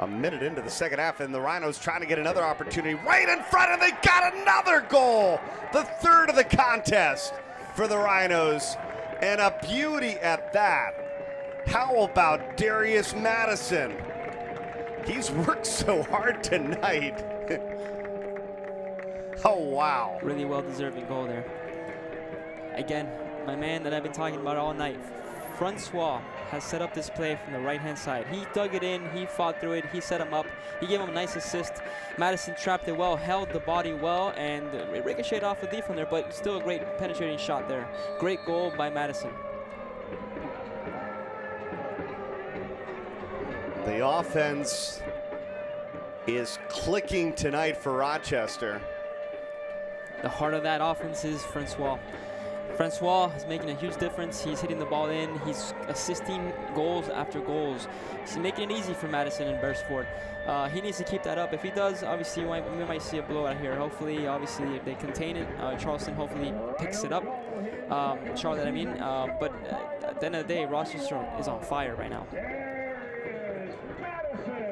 a minute into the second half. And the Rhinos trying to get another opportunity right in front, and they got another goal. The third of the contest for the Rhinos. And a beauty at that. How about Darius Madison? He's worked so hard tonight. Oh, wow. Really well-deserving goal there. Again, my man that I've been talking about all night, Francois, has set up this play from the right-hand side. He dug it in, he fought through it, he set him up, he gave him a nice assist. Madison trapped it well, held the body well, and it ricocheted off the D from there, but still a great penetrating shot there. Great goal by Madison. The offense is clicking tonight for Rochester. The heart of that offense is Francois. Francois is making a huge difference. He's hitting the ball in. He's assisting goals after goals. He's making it easy for Madison and Beresford. He needs to keep that up. If he does, obviously, we might see a blowout here. Hopefully, obviously, if they contain it, Charleston hopefully picks it up. Charlotte, I mean. But at the end of the day, Rochester is on fire right now.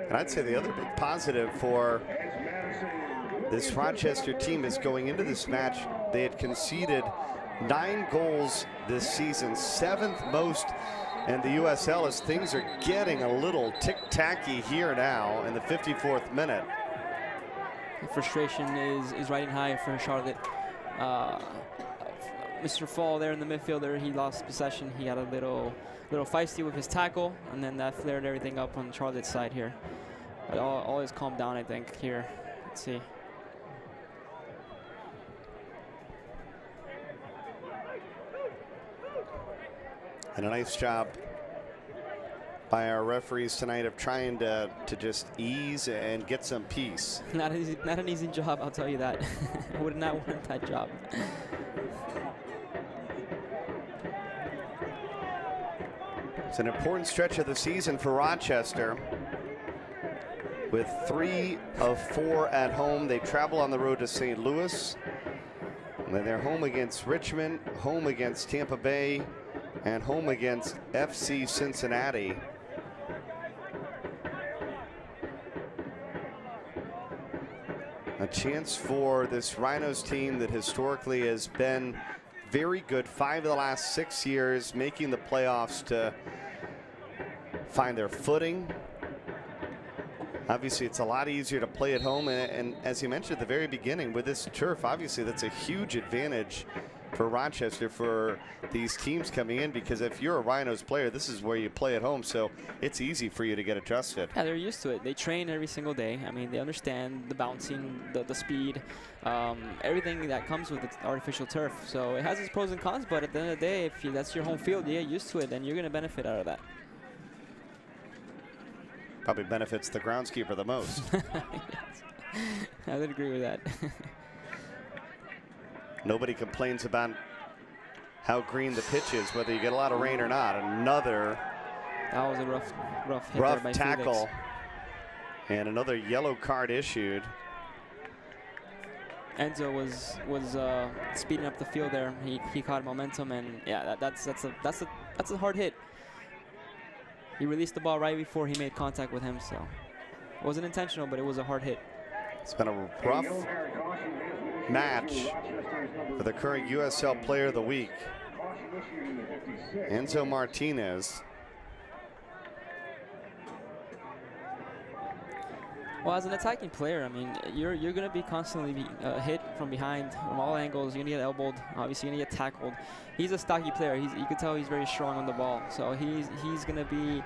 And I'd say the other big positive for this Rochester team is going into this match, they had conceded 9 goals this season, 7th most in the USL, as things are getting a little tick-tacky here now in the 54th minute. The frustration is riding high for Charlotte. Mr. Fall there in the midfielder, he lost possession. He got a little feisty with his tackle, and then that flared everything up on Charlotte's side here. But all is calmed down, I think, here. Let's see. And a nice job by our referees tonight of trying to just ease and get some peace. Not an easy job, I'll tell you that. I would not want that job. It's an important stretch of the season for Rochester. With 3 of 4 at home, they travel on the road to St. Louis. And then they're home against Richmond, home against Tampa Bay, and home against FC Cincinnati. A chance for this Rhinos team that historically has been very good, 5 of the last 6 years, making the playoffs, to find their footing. Obviously, it's a lot easier to play at home, and as you mentioned at the very beginning, with this turf, obviously that's a huge advantage for Rochester, for these teams coming in, because if you're a Rhinos player, this is where you play at home, so it's easy for you to get adjusted. Yeah, they're used to it. They train every single day. I mean, they understand the bouncing, the speed, everything that comes with the artificial turf. So it has its pros and cons, but at the end of the day, if that's your home field, you get used to it, then you're going to benefit out of that. Probably benefits the groundskeeper the most. Yes. I would agree with that. Nobody complains about how green the pitch is, whether you get a lot of rain or not. Another that was a rough hit there by tackle. Felix. And another yellow card issued. Enzo was speeding up the field there. He caught momentum, and yeah, that's a hard hit. He released the ball right before he made contact with him, so it wasn't intentional, but it was a hard hit. It's been a rough match for the current USL Player of the Week. Enzo Martinez. Well, as an attacking player, I mean, you're going to be constantly hit from behind from all angles. You're going to get elbowed. Obviously, you're going to get tackled. He's a stocky player. You can tell he's very strong on the ball. So he's going to be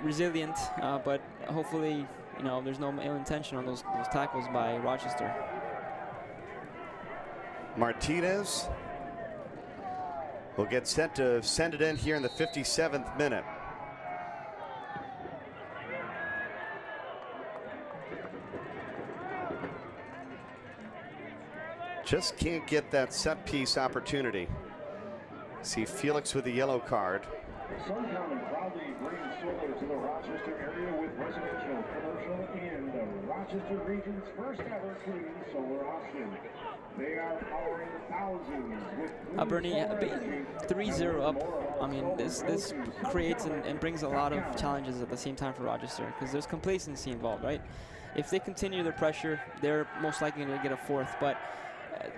resilient, but hopefully, you know, there's no ill intention on those tackles by Rochester. Martinez will get set to send it in here in the 57th minute. Just can't get that set piece opportunity. See Felix with the yellow card. Sun County proudly brings solar to the Rochester area with residential, commercial, and the Rochester region's first ever clean solar option. They are powering thousands with Bernie, being 3-0 up, I mean, this creates and brings a lot of challenges at the same time for Rochester, because there's complacency involved, right? If they continue their pressure, they're most likely going to get a fourth, but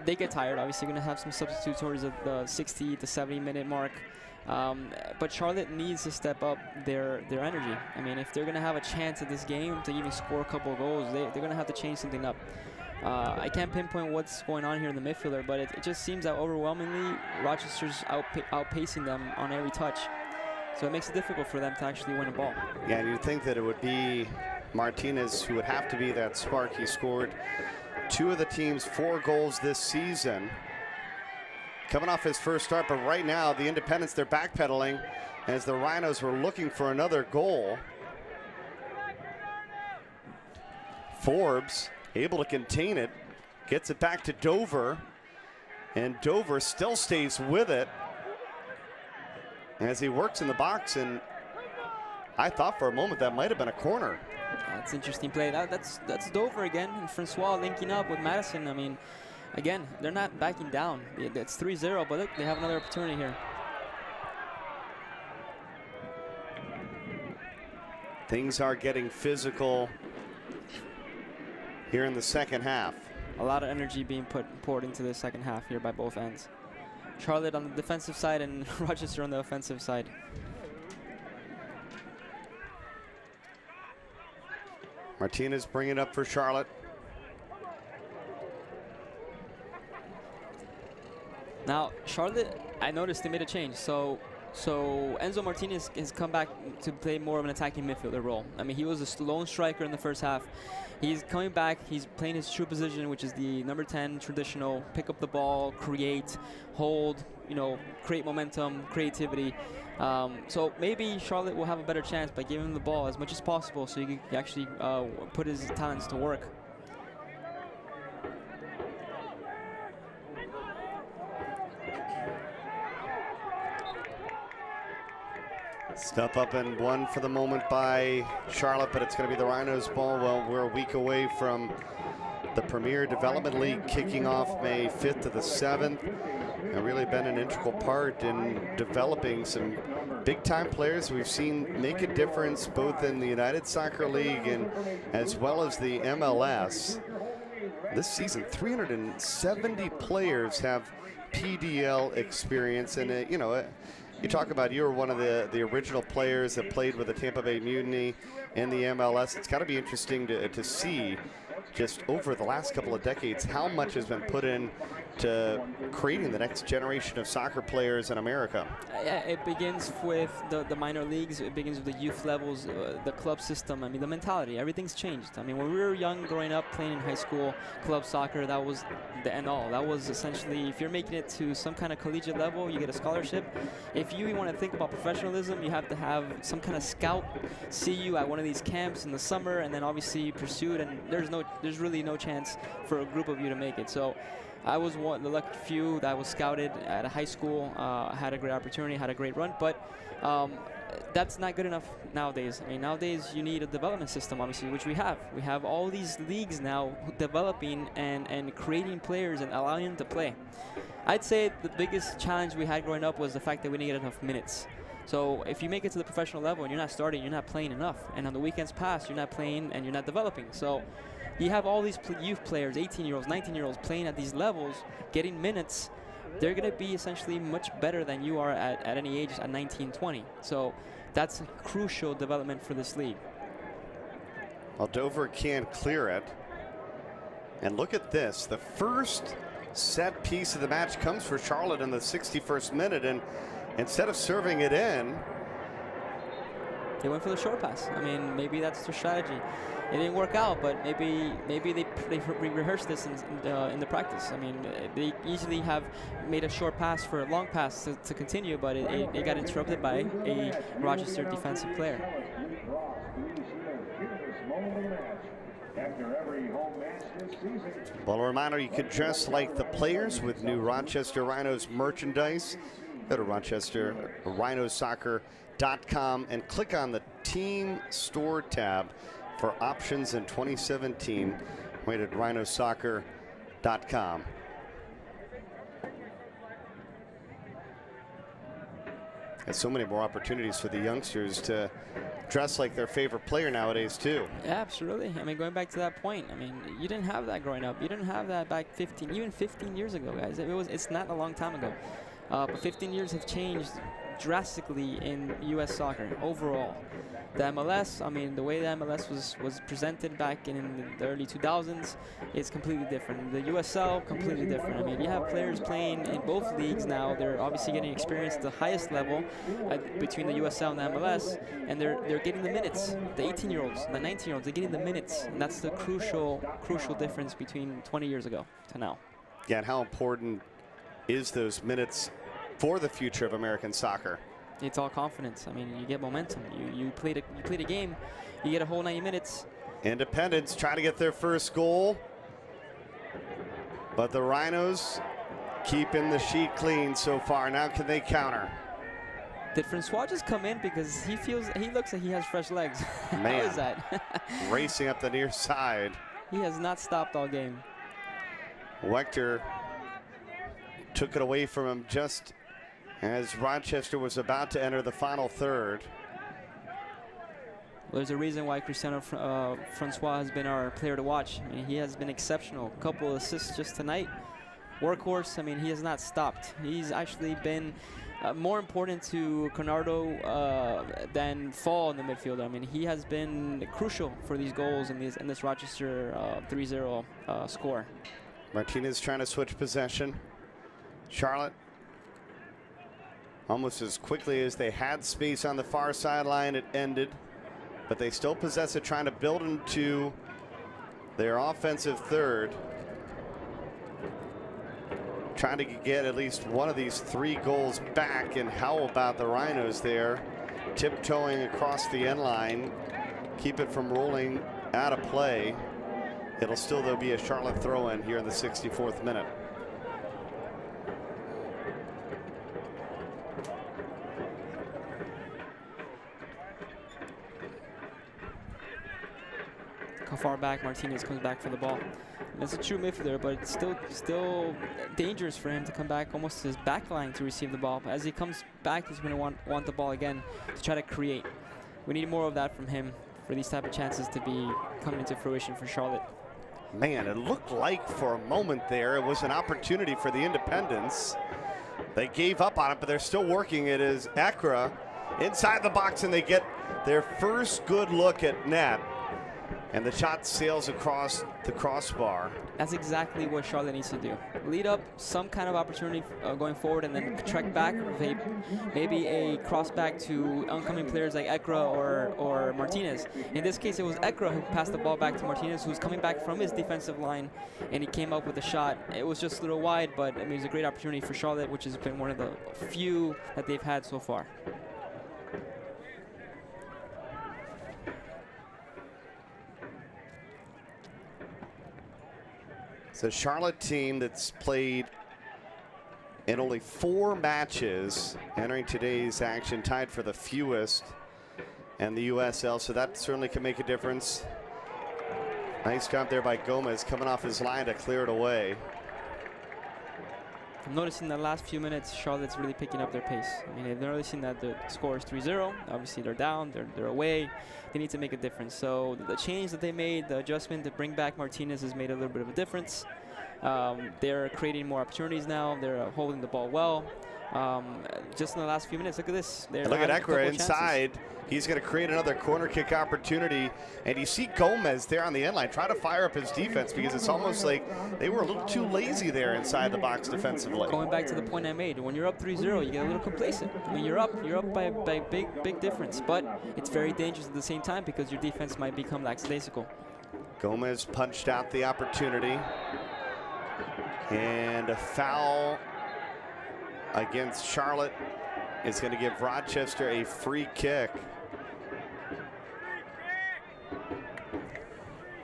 they get tired. Obviously, you're going to have some substitutes towards the 60 to 70 minute mark. But Charlotte needs to step up their energy. I mean, if they're going to have a chance at this game to even score a couple of goals, they're going to have to change something up. I can't pinpoint what's going on here in the midfielder, but it just seems that overwhelmingly Rochester's outpacing them on every touch. So it makes it difficult for them to actually win a ball. Yeah, and you'd think that it would be Martinez who would have to be that spark. He scored 2 of the team's 4 goals this season. Coming off his first start, but right now the Independents, they're backpedaling as the Rhinos were looking for another goal. Forbes able to contain it, gets it back to Dover, and Dover still stays with it as he works in the box, and I thought for a moment that might have been a corner. That's interesting play. That's Dover again, and Francois linking up with Madison. I mean, again, they're not backing down. It's 3-0, but look, they have another opportunity here. Things are getting physical here in the second half. A lot of energy being poured into the second half here by both ends. Charlotte on the defensive side and Rochester on the offensive side. Martinez bringing it up for Charlotte. Now, Charlotte, I noticed they made a change. So Enzo Martinez has come back to play more of an attacking midfielder role. I mean, he was a lone striker in the first half. He's coming back. He's playing his true position, which is the number 10 traditional, pick up the ball, create, hold, you know, create momentum, creativity. So maybe Charlotte will have a better chance by giving him the ball as much as possible so he can actually put his talents to work. Stuff up and one for the moment by Charlotte, but it's going to be the Rhinos' ball. Well, we're a week away from the Premier Development League kicking off May 5th to the 7th. And really been an integral part in developing some big-time players we've seen make a difference both in the United Soccer League and as well as the MLS. This season, 370 players have PDL experience, and you know, you talk about you were one of the original players that played with the Tampa Bay Mutiny in the MLS. It's got to be interesting to see just over the last couple of decades how much has been put in to creating the next generation of soccer players in America. Yeah, it begins with the minor leagues. It begins with the youth levels, the club system. I mean, the mentality, everything's changed. I mean, when we were young, growing up, playing in high school, club soccer, that was the end all. That was essentially, if you're making it to some kind of collegiate level, you get a scholarship. If you want to think about professionalism, you have to have some kind of scout see you at one of these camps in the summer, and then obviously pursue it, and there's really no chance for a group of you to make it. So I was one of the lucky few that was scouted at a high school, had a great opportunity, had a great run, but that's not good enough nowadays. I mean, nowadays you need a development system, obviously, which we have. We have all these leagues now developing and creating players and allowing them to play. I'd say the biggest challenge we had growing up was the fact that we didn't get enough minutes. So if you make it to the professional level and you're not starting, you're not playing enough. And on the weekends past, you're not playing and you're not developing. So you have all these youth players, 18-year-olds, 19-year-olds playing at these levels, getting minutes, they're going to be essentially much better than you are at any age at 19, 20. So that's a crucial development for this league. Well, Dover can't clear it. And look at this. The first set piece of the match comes for Charlotte in the 61st minute. And instead of serving it in, they went for the short pass. I mean, maybe that's their strategy. It didn't work out, but maybe they rehearsed this in the practice. I mean, they easily have made a short pass for a long pass to continue, but it got interrupted by a Rochester defensive player. Well, a reminder, you can dress like the players with new Rochester Rhinos merchandise. Go to RochesterRhinosSoccer.com and click on the Team Store tab for options in 2017. Wait at RhinoSoccer.com. There's so many more opportunities for the youngsters to dress like their favorite player nowadays too. Yeah, absolutely. I mean, going back to that point, I mean, you didn't have that growing up. You didn't have that back 15 years ago, guys. It's not a long time ago. But 15 years have changed drastically in U.S. soccer overall. The MLS, I mean, the way the MLS was presented back in the early 2000s is completely different. The USL, completely different. I mean, you have players playing in both leagues now. They're obviously getting experience at the highest level between the USL and the MLS, and they're getting the minutes. The 18-year-olds, the 19-year-olds, they're getting the minutes, and that's the crucial difference between 20 years ago to now. Yeah, and how important is those minutes for the future of American soccer? It's all confidence. I mean, you get momentum. You played a game, you get a whole 90 minutes. Independence trying to get their first goal, but the Rhinos keeping the sheet clean so far. Now can they counter? Did Francois just come in because he looks like he has fresh legs? Man, how is that? Racing up the near side. He has not stopped all game. Wechter took it away from him just as Rochester was about to enter the final third. Well, there's a reason why Cristiano Francois has been our player to watch. I mean, he has been exceptional. A couple of assists just tonight. Workhorse, I mean, he has not stopped. He's actually been more important to Conardo than Fall in the midfield. I mean, he has been crucial for these goals in this Rochester 3-0 score. Martinez trying to switch possession. Charlotte, almost as quickly as they had space on the far sideline, it ended. But they still possess it, trying to build into their offensive third. Trying to get at least one of these 3 goals back. And how about the Rhinos there? Tiptoeing across the end line. Keep it from rolling out of play. It'll still, though, be a Charlotte throw-in here in the 64th minute. How far back Martinez comes back for the ball. And it's a true midfielder, but it's still dangerous for him to come back almost to his back line to receive the ball. But as he comes back, he's going to want the ball again to try to create. We need more of that from him for these type of chances to be coming into fruition for Charlotte. Man, it looked like for a moment there it was an opportunity for the Independents. They gave up on it, but they're still working it as Ekra inside the box, and they get their first good look at net. And the shot sails across the crossbar. That's exactly what Charlotte needs to do. Lead up some kind of opportunity going forward, and then track back, maybe a cross back to oncoming players like Ekra or Martinez. In this case, it was Ekra who passed the ball back to Martinez, who's coming back from his defensive line, and he came up with a shot. It was just a little wide, but I mean, it was a great opportunity for Charlotte, which has been one of the few that they've had so far. It's a Charlotte team that's played in only 4 matches entering today's action, tied for the fewest in the USL, so that certainly can make a difference. Nice job there by Gomez coming off his line to clear it away. I'm noticing the last few minutes, Charlotte's really picking up their pace. I mean, they've noticing that the score is 3-0. Obviously, they're down, they're away. They need to make a difference. So the change that they made, the adjustment to bring back Martinez has made a little bit of a difference. They're creating more opportunities now. They're holding the ball well. Just in the last few minutes, look at this. Look at Ekra inside. He's going to create another corner kick opportunity. And you see Gomez there on the end line try to fire up his defense, because it's almost like they were a little too lazy there inside the box defensively. Going back to the point I made, when you're up 3-0, you get a little complacent. I mean, you're up by a big difference. But it's very dangerous at the same time, because your defense might become lackadaisical. Gomez punched out the opportunity. And a foul against Charlotte is going to give Rochester a free kick.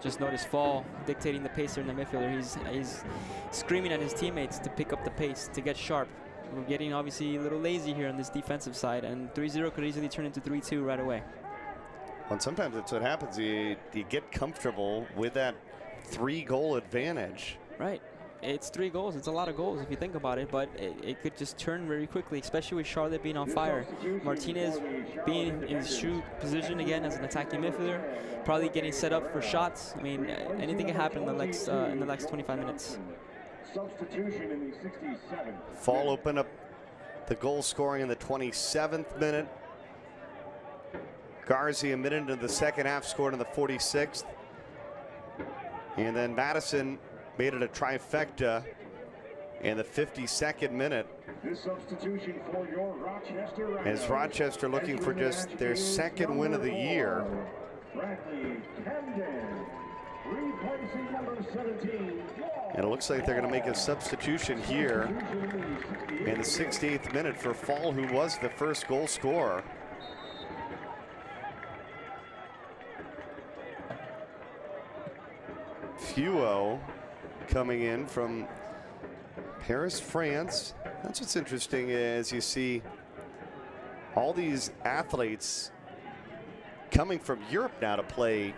Just notice Fall dictating the pace here in the midfielder. He's screaming at his teammates to pick up the pace, to get sharp. We're getting obviously a little lazy here on this defensive side, and 3-0 could easily turn into 3-2 right away. Well, sometimes that's what happens. You get comfortable with that 3-goal advantage. Right. It's 3 goals. It's a lot of goals if you think about it, but it could just turn very quickly, especially with Charlotte being on fire. Martinez being in his true position again as an attacking midfielder, probably getting set up for shots. I mean, anything can happen in the next 25 minutes. Substitution in the 67th. Fall opened up the goal scoring in the 27th minute. Garzi a minute into the second half scored in the 46th. And then Madison made it a trifecta in the 52nd minute. This substitution for your Rochester. As Rochester looking for just their second win of the year. Bradley Camden, replacing number 17. And it looks like they're going to make a substitution here in the 68th minute for Fall, who was the first goal scorer. Fuo coming in from Paris, France. That's what's interesting, as you see all these athletes coming from Europe now to play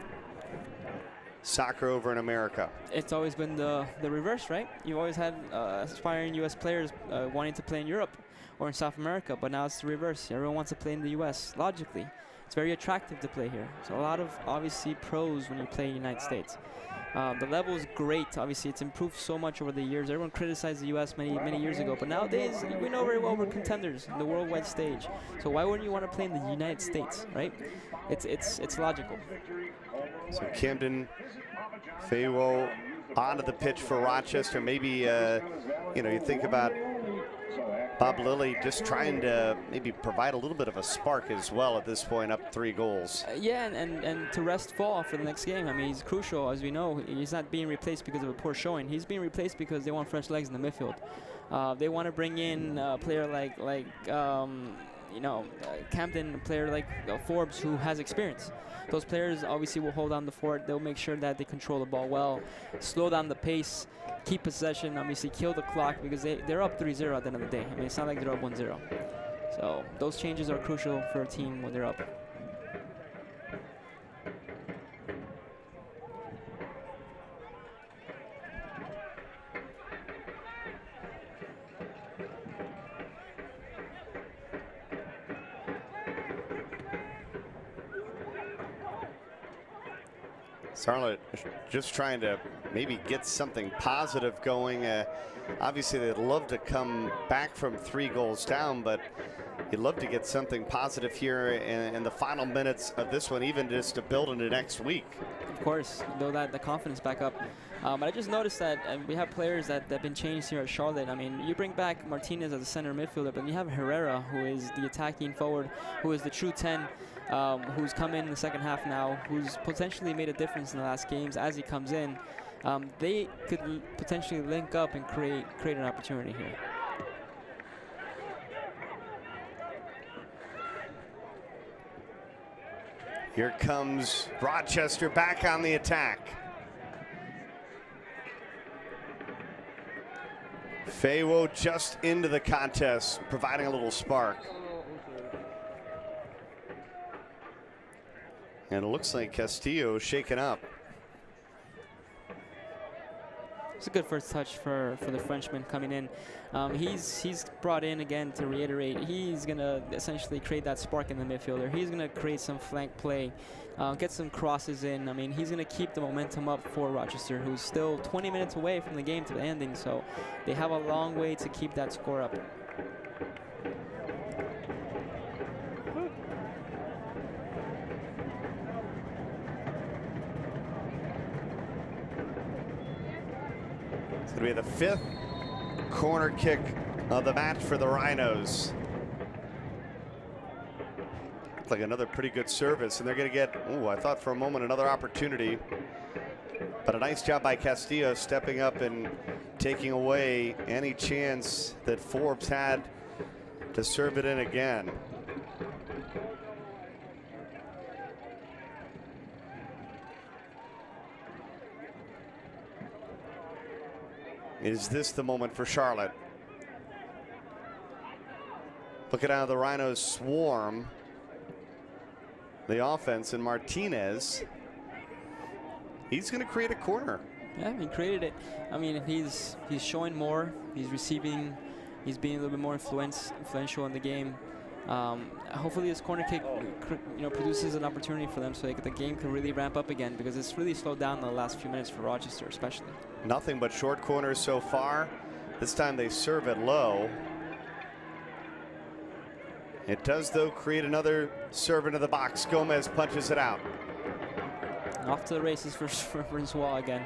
soccer over in America. It's always been the reverse, right? You've always had aspiring U.S. players wanting to play in Europe or in South America, but now it's the reverse. Everyone wants to play in the U.S. Logically, it's very attractive to play here. So a lot of obviously pros when you play in the United States. The level is great. Obviously, it's improved so much over the years. Everyone criticized the U.S. many years ago, but nowadays we know very well we're contenders in the worldwide stage. So why wouldn't you want to play in the United States, right? It's logical. So Camden, Fayewo onto the pitch for Rochester. Maybe you think about Bob Lilly just trying to maybe provide a little bit of a spark as well at this point, up 3 goals. Yeah, and to rest Fall for the next game. I mean, he's crucial, as we know. He's not being replaced because of a poor showing. He's being replaced because they want fresh legs in the midfield. They want to bring in a player like Camden, a player like Forbes, who has experience. Those players obviously will hold down the fort. They'll make sure that they control the ball well, slow down the pace, keep possession, obviously kill the clock, because they're up 3-0 at the end of the day. I mean, it's not like they're up 1-0. So those changes are crucial for a team when they're up. Charlotte just trying to maybe get something positive going. Obviously, they'd love to come back from 3 goals down, but you'd love to get something positive here in the final minutes of this one, even just to build into next week. Of course, build the confidence back up. But I just noticed that we have players that have been changed here at Charlotte. I mean, you bring back Martinez as a center midfielder, but you have Herrera, who is the attacking forward, who is the true 10, who's come in the second half now, who's potentially made a difference in the last games as he comes in. They could potentially link up and create an opportunity here. Here comes Rochester back on the attack. Fayewo just into the contest, providing a little spark. And it looks like Castillo shaken up. This a good first touch for the Frenchman coming in. He's brought in, again, to reiterate, he's going to essentially create that spark in the midfielder. He's going to create some flank play, get some crosses in. I mean, he's going to keep the momentum up for Rochester, who's still 20 minutes away from the game to the ending, so they have a long way to keep that score up. It's going to be the 5th corner kick of the match for the Rhinos. Looks like another pretty good service, and they're going to get, I thought for a moment another opportunity. But a nice job by Castillo stepping up and taking away any chance that Forbes had to serve it in again. Is this the moment for Charlotte? Looking out of the Rhinos swarm the offense, and Martinez, he's going to create a corner. Yeah, he created it. I mean, he's showing more. He's receiving. He's being a little bit more influential in the game. Hopefully, this corner kick, produces an opportunity for them, so the game can really ramp up again, because it's really slowed down in the last few minutes for Rochester, especially. Nothing but short corners so far. This time they serve it low. It does, though, create another serve into the box. Gomez punches it out. Off to the races for Francois again.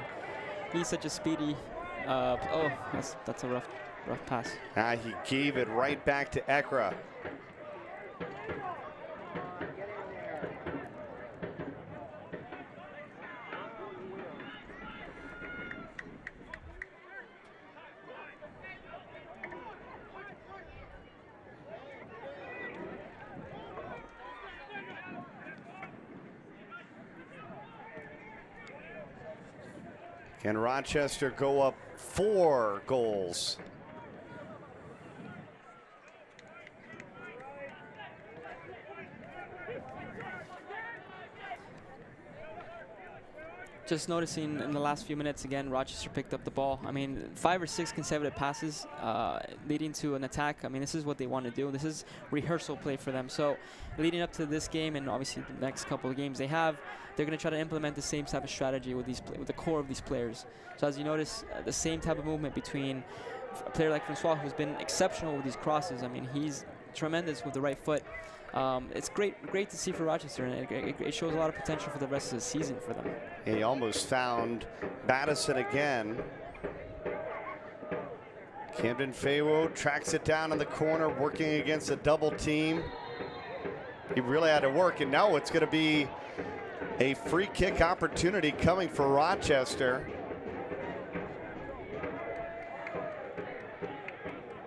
He's such a speedy. That's a rough pass. He gave it right back to Ekra. Can Rochester go up 4 goals? Just noticing in the last few minutes, again, Rochester picked up the ball. I mean, 5 or 6 consecutive passes leading to an attack. I mean, this is what they want to do. This is rehearsal play for them. So leading up to this game, and obviously the next couple of games they're going to try to implement the same type of strategy with the core of these players. So as you notice, the same type of movement between a player like Francois, who's been exceptional with these crosses. I mean, he's tremendous with the right foot. It's great to see for Rochester, and it shows a lot of potential for the rest of the season for them. He almost found Madison again. Camden Faywo tracks it down in the corner, working against a double team. He really had to work, and now it's going to be a free kick opportunity coming for Rochester.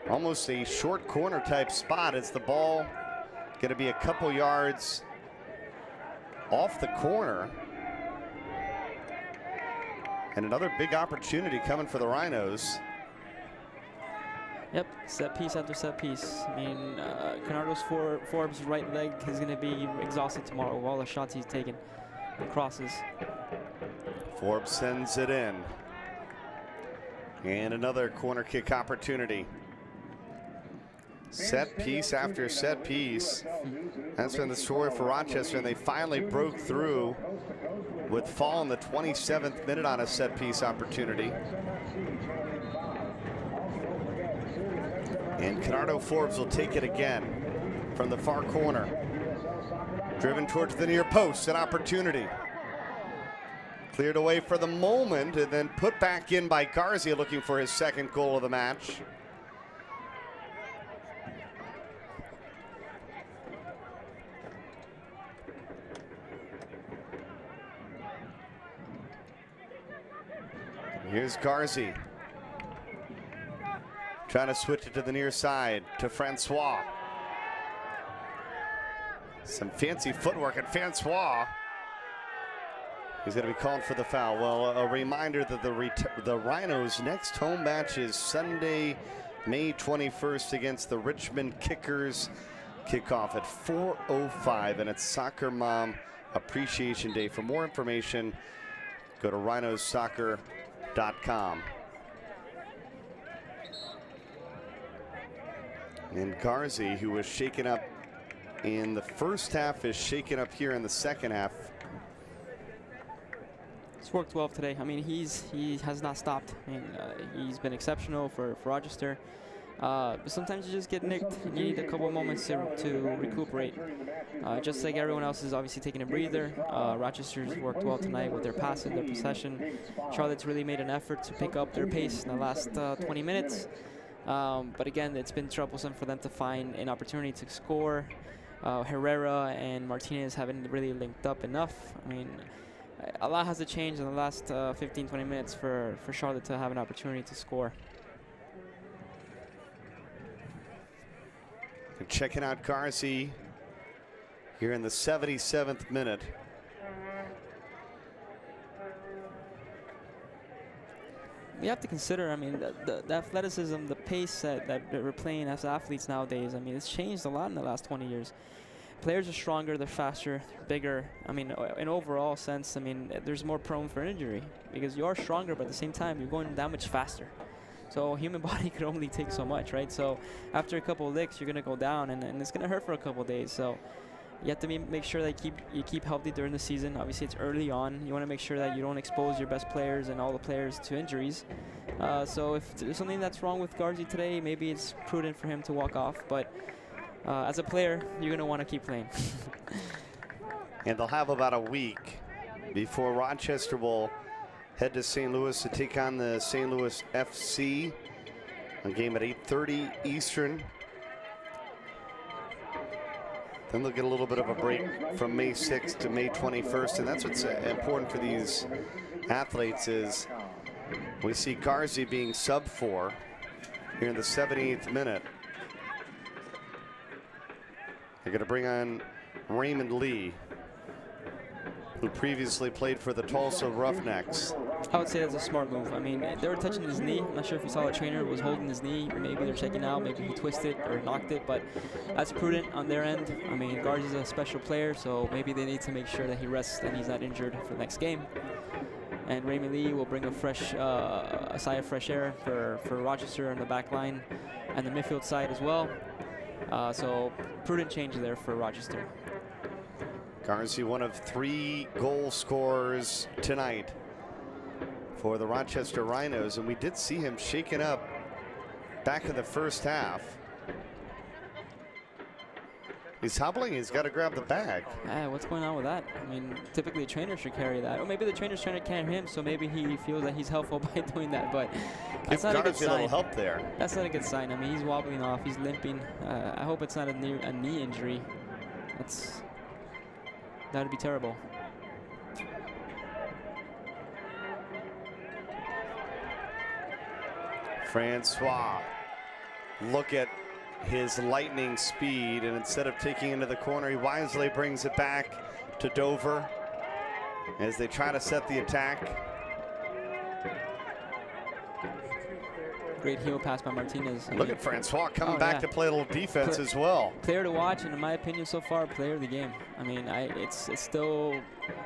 Almost a short corner type spot as the ball going to be a couple yards off the corner. And another big opportunity coming for the Rhinos. Yep, set piece after set piece. I mean, Canardo's Forbes' right leg is going to be exhausted tomorrow with all the shots he's taken and crosses. Forbes sends it in. And another corner kick opportunity. Set piece after set piece. That's been the story for Rochester, and they finally broke through with Fall in the 27th minute on a set piece opportunity. And Canardo Forbes will take it again from the far corner. Driven towards the near post, an opportunity. Cleared away for the moment and then put back in by Garzi, looking for his 2nd goal of the match. Here's Garzi. Trying to switch it to the near side to Francois. Some fancy footwork, and Francois, he's going to be called for the foul. Well, a reminder that the Rhinos' next home match is Sunday, May 21st against the Richmond Kickers. Kickoff at 4:05, and it's Soccer Mom Appreciation Day. For more information, go to rhinosoccer.com. And Garzi, who was shaken up in the first half, is shaken up here in the second half. He's worked well today. I mean, he has not stopped. I mean, he's been exceptional for Rochester. But sometimes you just get nicked. You need a couple of moments to recuperate. Just like everyone else is obviously taking a breather. Rochester's worked well tonight with their passes, their possession. Charlotte's really made an effort to pick up their pace in the last 20 minutes. But again, it's been troublesome for them to find an opportunity to score. Herrera and Martinez haven't really linked up enough. I mean, a lot has to change in the last 15, 20 minutes for Charlotte to have an opportunity to score. They're checking out Garzi here in the 77th minute. We have to consider, I mean, the athleticism, the pace that we're playing as athletes nowadays. I mean, it's changed a lot in the last 20 years. Players are stronger, they're faster, they're bigger. I mean, in overall sense, I mean, there's more prone for injury because you are stronger, but at the same time, you're going that much faster. So human body could only take so much, right? So after a couple of licks, you're going to go down, and it's going to hurt for a couple of days. So you have to make sure that you keep healthy during the season. Obviously, it's early on. You want to make sure that you don't expose your best players and all the players to injuries. So if there's something that's wrong with Garzi today, maybe it's prudent for him to walk off. But as a player, you're going to want to keep playing. And they'll have about a week before Rochester will head to St. Louis to take on the St. Louis FC. A game at 8:30 Eastern. Then they'll get a little bit of a break from May 6th to May 21st. And that's what's important for these athletes is we see Garzi being sub for here in the 78th minute. They're going to bring on Raymond Lee, who previously played for the Tulsa Roughnecks. I would say that's a smart move. I mean, they were touching his knee. I'm not sure if you saw the trainer was holding his knee. Maybe they're checking out. Maybe he twisted or knocked it. But that's prudent on their end. I mean, Garzi's a special player, so maybe they need to make sure that he rests and he's not injured for the next game. And Raymond Lee will bring a sigh of fresh air for Rochester on the back line and the midfield side as well. So prudent change there for Rochester. Garzi, one of 3 goal scorers tonight for the Rochester Rhinos, and we did see him shaken up back in the first half. He's hobbling, he's got to grab the bag. What's going on with that? I mean, typically a trainer should carry that. Or maybe the trainer's trying to carry him, so maybe he feels that he's helpful by doing that, but that's not a good sign. A little help there. That's not a good sign. I mean, he's wobbling off, he's limping. I hope it's not a knee injury. That would be terrible. Francois, look at his lightning speed, and instead of taking into the corner, he wisely brings it back to Dover as they try to set the attack. Great heel pass by Martinez. Look at Francois coming back to play a little defense as well. Player to watch, and in my opinion so far, player of the game. I mean, it's still,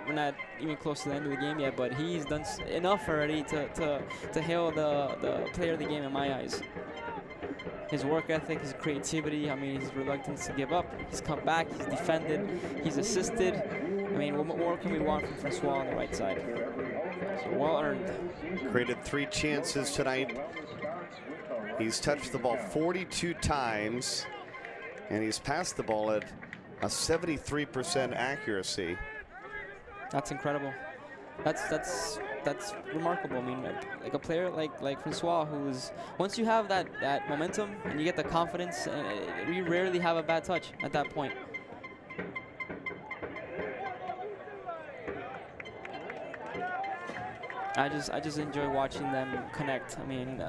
we're not even close to the end of the game yet, but he's done enough already to hail the player of the game in my eyes. His work ethic, his creativity, I mean, his reluctance to give up. He's come back, he's defended, he's assisted. I mean, what more can we want from Francois on the right side? So well earned. Created 3 chances tonight. He's touched the ball 42 times, and he's passed the ball at a 73% accuracy. That's incredible. That's remarkable. I mean, like a player like Francois, who's once you have that momentum and you get the confidence, you rarely have a bad touch at that point. I just enjoy watching them connect. I mean,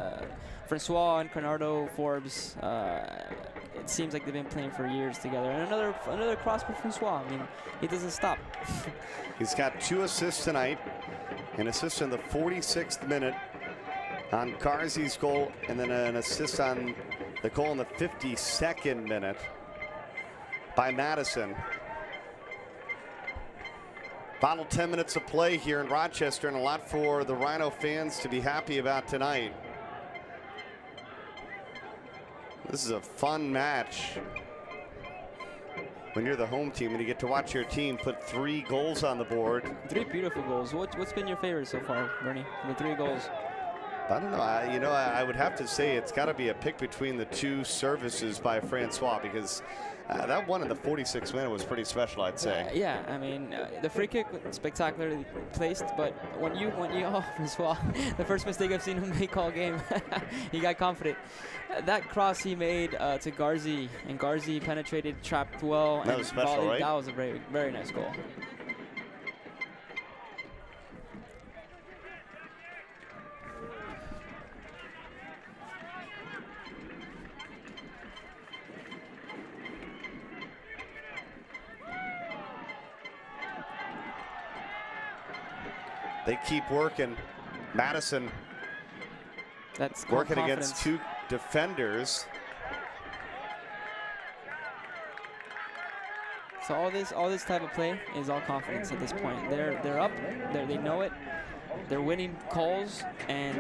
Francois and Conardo, Forbes, it seems like they've been playing for years together. And another cross for Francois. I mean, he doesn't stop. He's got 2 assists tonight. An assist in the 46th minute on Garzi's goal, and then an assist on the goal in the 52nd minute by Madison. Final 10 minutes of play here in Rochester, and a lot for the Rhino fans to be happy about tonight. This is a fun match when you're the home team and you get to watch your team put 3 goals on the board. 3 beautiful goals. What's been your favorite so far, Bernie? The 3 goals. I don't know. I would have to say it's got to be a pick between the 2 services by Francois, because that one in the 46th minute was pretty special, I'd say. Yeah, I mean, the free kick was spectacularly placed, but when you oh, Francois, the first mistake I've seen him make all game. He got confident. That cross he made to Garzi, and Garzi penetrated, trapped well. That was special, volleyed. right? That was a very, very nice goal. They keep working. Madison That's working confidence. against 2 defenders. So all this type of play is all confidence at this point. They're up. They know it. They're winning calls, and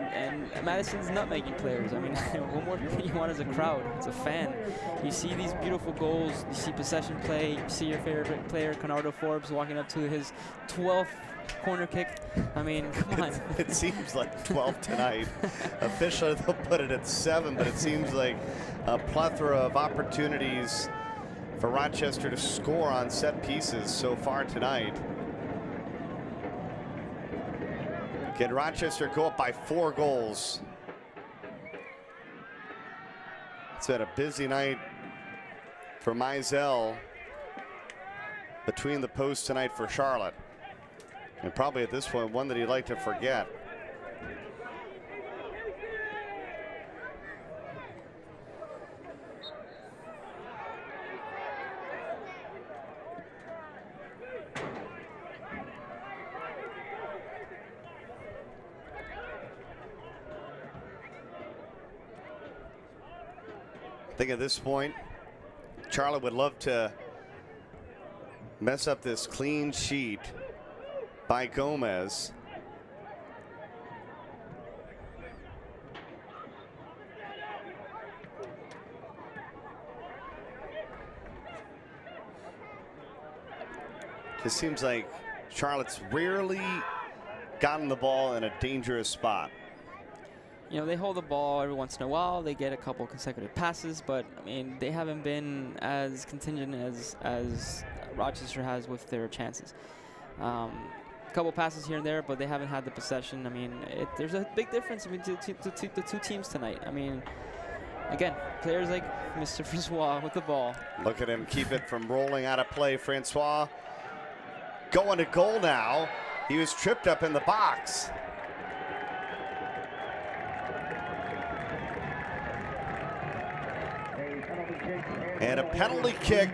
Madison's nutmegging players. I mean, what more do you want as a crowd, as a fan? You see these beautiful goals. You see possession play. You see your favorite player, Forbes, walking up to his 12th corner kick. I mean, come on. It seems like 12 tonight. Officially, they'll put it at 7, but it seems like a plethora of opportunities for Rochester to score on set pieces so far tonight. Can Rochester go up by 4 goals? It's been a busy night for Mizell between the posts tonight for Charlotte. And probably at this point, one that he'd like to forget. I think at this point, Charlotte would love to mess up this clean sheet by Gomez. It seems like Charlotte's rarely gotten the ball in a dangerous spot. You know, they hold the ball every once in a while. They get a couple consecutive passes, but I mean, they haven't been as contingent as Rochester has with their chances. A couple passes here and there, but they haven't had the possession. I mean, there's a big difference between the 2 teams tonight. I mean, again, players like Mr. Francois with the ball. Look at him keep it from rolling out of play. Francois going to goal now. He was tripped up in the box. And a penalty kick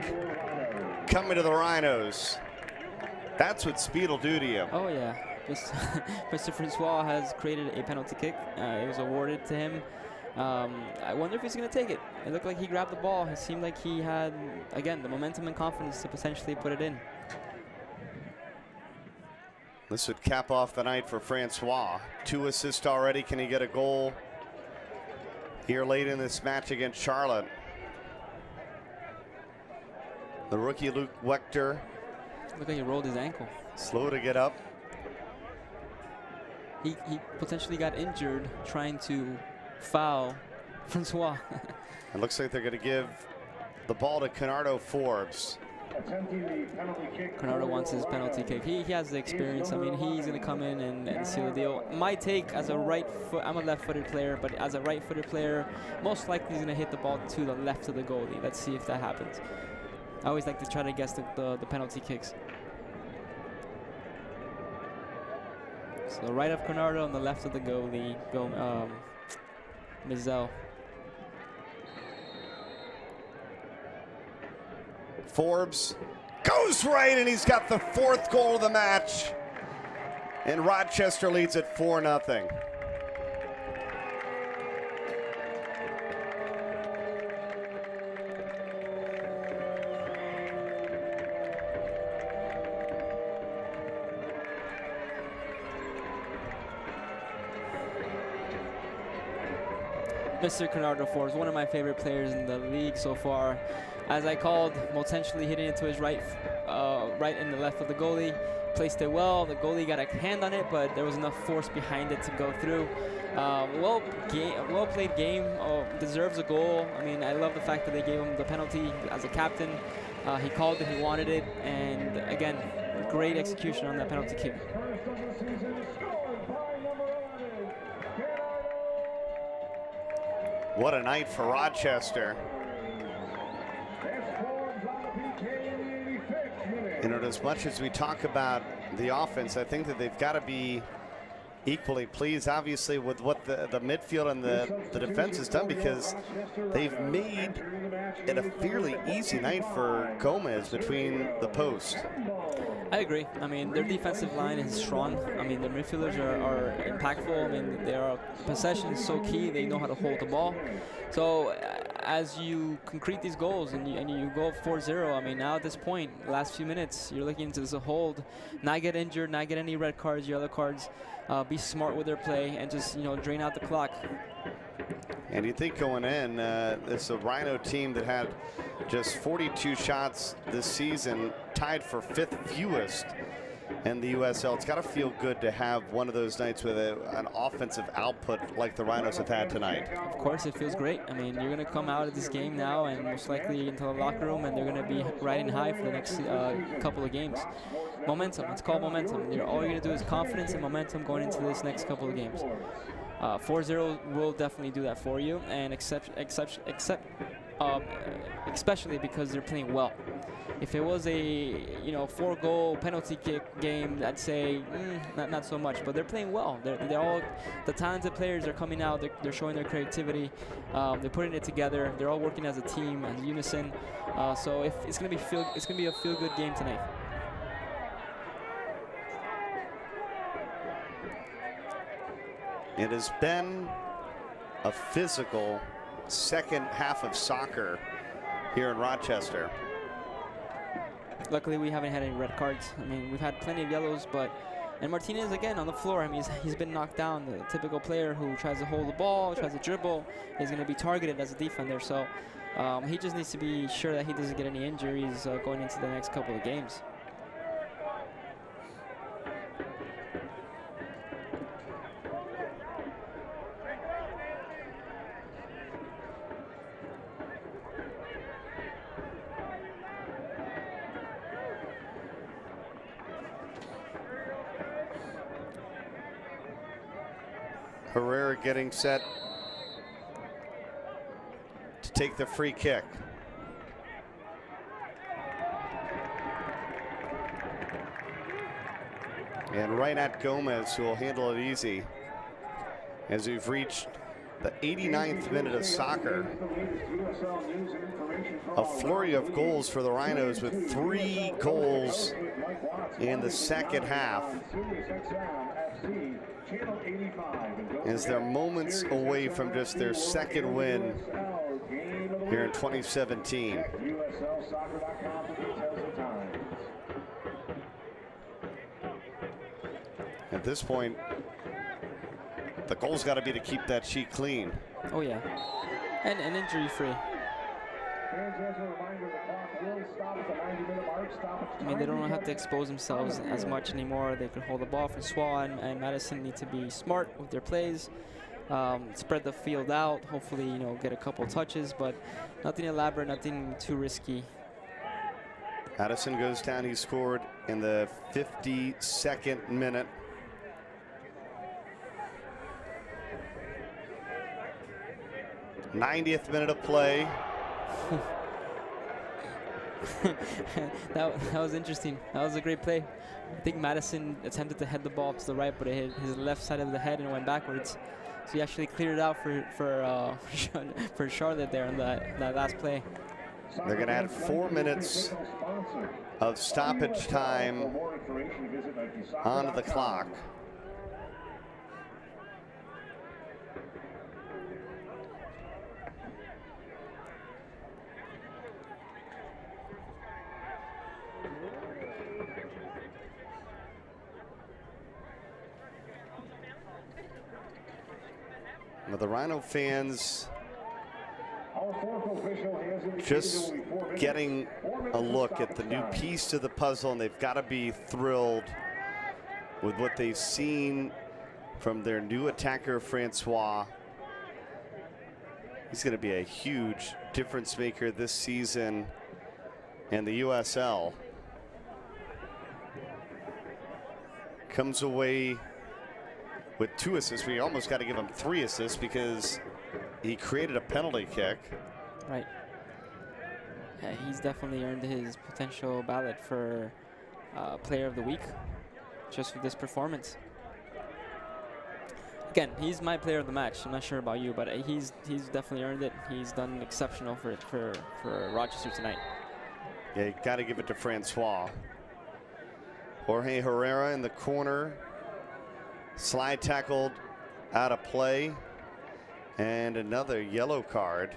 coming to the Rhinos. That's what speed will do to you. Oh, yeah. Mr. Francois has created a penalty kick. It was awarded to him. I wonder if he's going to take it. It looked like he grabbed the ball. It seemed like he had, again, the momentum and confidence to potentially put it in. This would cap off the night for Francois. 2 assists already. Can he get a goal here late in this match against Charlotte? The rookie Luke Wechter. Look like he rolled his ankle. Slow to get up. He potentially got injured trying to foul Francois. It looks like they're going to give the ball to Forbes. Canardo wants his penalty kick. He has the experience. I mean, he's going to come in and seal the deal. My take as a I'm a left-footed player, but as a right-footed player, most likely he's going to hit the ball to the left of the goalie. Let's see if that happens. I always like to try to guess the penalty kicks. So the right of Canardo and the left of the goalie, Mizell. Forbes goes right, and he's got the 4th goal of the match. And Rochester leads at 4-0. Mr. Canardo Forbes, one of my favorite players in the league so far. As I called, potentially hitting it to his right and the left of the goalie. Placed it well. The goalie got a hand on it, but there was enough force behind it to go through. Well played game. Deserves a goal. I mean, I love the fact that they gave him the penalty as a captain. He called it. He wanted it. And again, great execution on that penalty kick. What a night for Rochester. You know, as much as we talk about the offense, I think that they've got to be equally pleased, obviously, with what the midfield and the defense has done, because they've made it a fairly easy night for Gomez between the posts. I agree. I mean, their defensive line is strong. I mean, their midfielders are impactful. I mean, their possession is so key. They know how to hold the ball. So as you concrete these goals and you go 4-0, I mean, now at this point, last few minutes, you're looking into this hold, not get injured, not get any red cards, yellow cards, be smart with their play, and just, you know, drain out the clock. And you think going in, it's a Rhino team that had just 42 shots this season, tied for 5th fewest in the USL. It's got to feel good to have one of those nights with an offensive output like the Rhinos have had tonight. Of course, it feels great. I mean, you're going to come out of this game now and most likely into the locker room, and they're going to be riding high for the next couple of games. Momentum. It's called momentum. All you're going to do is confidence and momentum going into this next couple of games. 4-0 will definitely do that for you, and especially because they're playing well. If it was a 4-goal penalty kick game, I'd say not so much. But they're playing well. They're all the talented players are coming out. They're showing their creativity. They're putting it together. They're all working as a team, as unison. So if it's gonna be a feel-good game tonight. It has been a physical second half of soccer here in Rochester. Luckily, we haven't had any red cards. I mean, we've had plenty of yellows, and Martinez again on the floor. I mean, he's been knocked down. The typical player who tries to hold the ball, tries to dribble, is going to be targeted as a defender. So he just needs to be sure that he doesn't get any injuries going into the next couple of games. Herrera getting set to take the free kick. And right at Gomez, who will handle it easy, as we've reached the 89th minute of soccer. A flurry of goals for the Rhinos, with 3 goals in the second half, as they're moments away from just their second win here in 2017. At this point, the goal's got to be to keep that sheet clean. Oh yeah, and injury-free. I mean, they don't have to expose themselves as much anymore. They can hold the ball. Francois and Madison need to be smart with their plays, spread the field out, hopefully, get a couple touches, but nothing elaborate, nothing too risky. Madison goes down. He scored in the 52nd minute. '90th minute of play. that was interesting. That was a great play. I think Madison attempted to head the ball to the right, but it hit his left side of the head and went backwards. So he actually cleared it out for Charlotte there in that last play. They're going to add 4 minutes of stoppage time onto the clock. But the Rhino fans just getting a look at the new piece to the puzzle, and they've got to be thrilled with what they've seen from their new attacker, Francois. He's going to be a huge difference maker this season in the USL. Comes away with 2 assists. We almost got to give him 3 assists because he created a penalty kick. Right. Yeah, he's definitely earned his potential ballot for Player of the Week just for this performance. Again, he's my player of the match. I'm not sure about you, but he's definitely earned it. He's done exceptional for Rochester tonight. Yeah, you got to give it to Francois. Jorge Herrera in the corner. Slide tackled out of play. And another yellow card.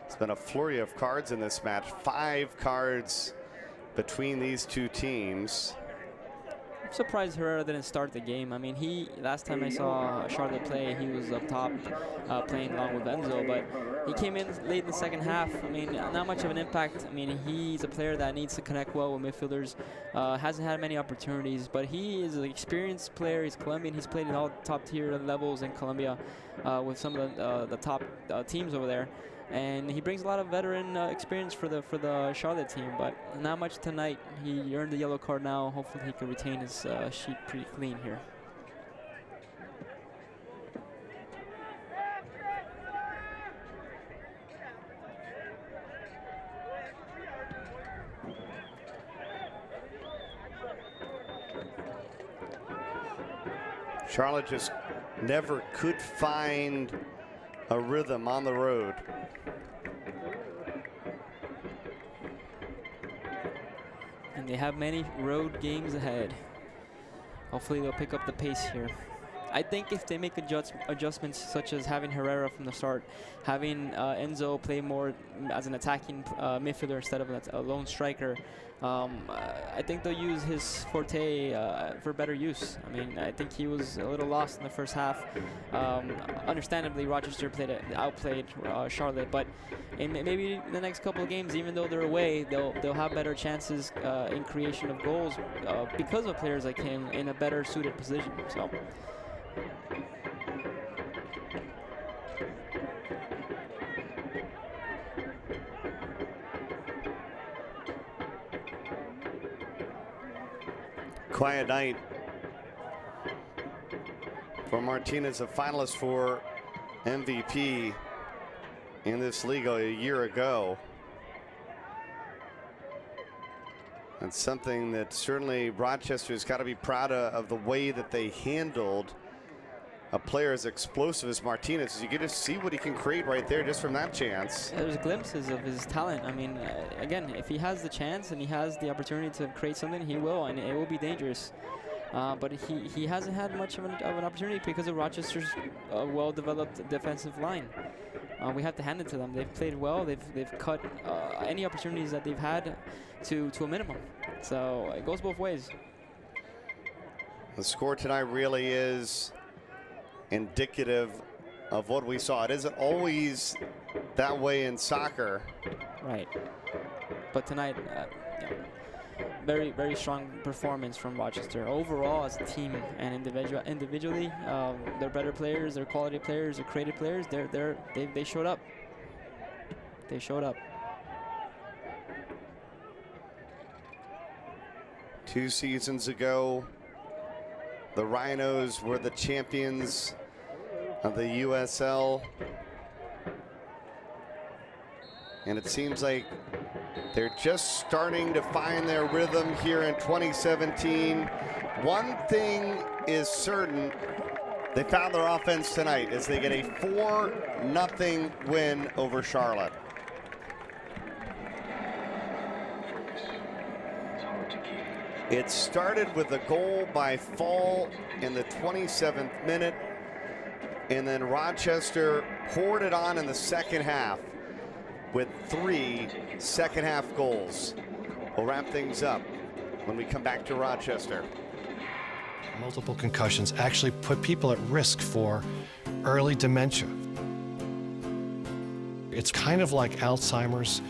It's been a flurry of cards in this match. 5 cards between these two teams. I'm surprised Herrera didn't start the game. I mean, last time I saw Charlotte play, he was up top playing along with Enzo, but he came in late in the second half. I mean, not much of an impact. I mean, he's a player that needs to connect well with midfielders. Hasn't had many opportunities, but he is an experienced player. He's Colombian. He's played at all top tier levels in Colombia with some of the top teams over there. And he brings a lot of veteran experience for the Charlotte team, but not much tonight. He earned the yellow card now. Hopefully he can retain his sheet pretty clean here. Charlotte just never could find a rhythm on the road. And they have many road games ahead. Hopefully they'll pick up the pace here. I think if they make adjustments such as having Herrera from the start, having Enzo play more as an attacking midfielder instead of a lone striker, I think they'll use his forte for better use. I mean, I think he was a little lost in the first half. Understandably, Rochester outplayed Charlotte, but maybe in the next couple of games, even though they're away, they'll have better chances in creation of goals because of players like him in a better suited position. So. Quiet night for Martinez, a finalist for MVP in this league a year ago. And something that certainly Rochester's got to be proud of the way that they handled a player as explosive as Martinez. You get to see what he can create right there just from that chance. There's glimpses of his talent. I mean, again, if he has the chance and he has the opportunity to create something, he will, and it will be dangerous. But he hasn't had much of an opportunity because of Rochester's well-developed defensive line. We have to hand it to them. They've played well. They've cut any opportunities that they've had to a minimum. So it goes both ways. The score tonight really is indicative of what we saw. It isn't always that way in soccer. Right. But tonight, very, very strong performance from Rochester. Overall, as a team and individually, they're better players, they're quality players, they're creative players. They showed up. They showed up. 2 seasons ago, the Rhinos were the champions of the USL. And it seems like they're just starting to find their rhythm here in 2017. One thing is certain, they found their offense tonight as they get a 4-0 win over Charlotte. It started with a goal by Fall in the 27th minute, and then Rochester poured it on in the second half with 3 second-half goals. We'll wrap things up when we come back to Rochester. Multiple concussions actually put people at risk for early dementia. It's kind of like Alzheimer's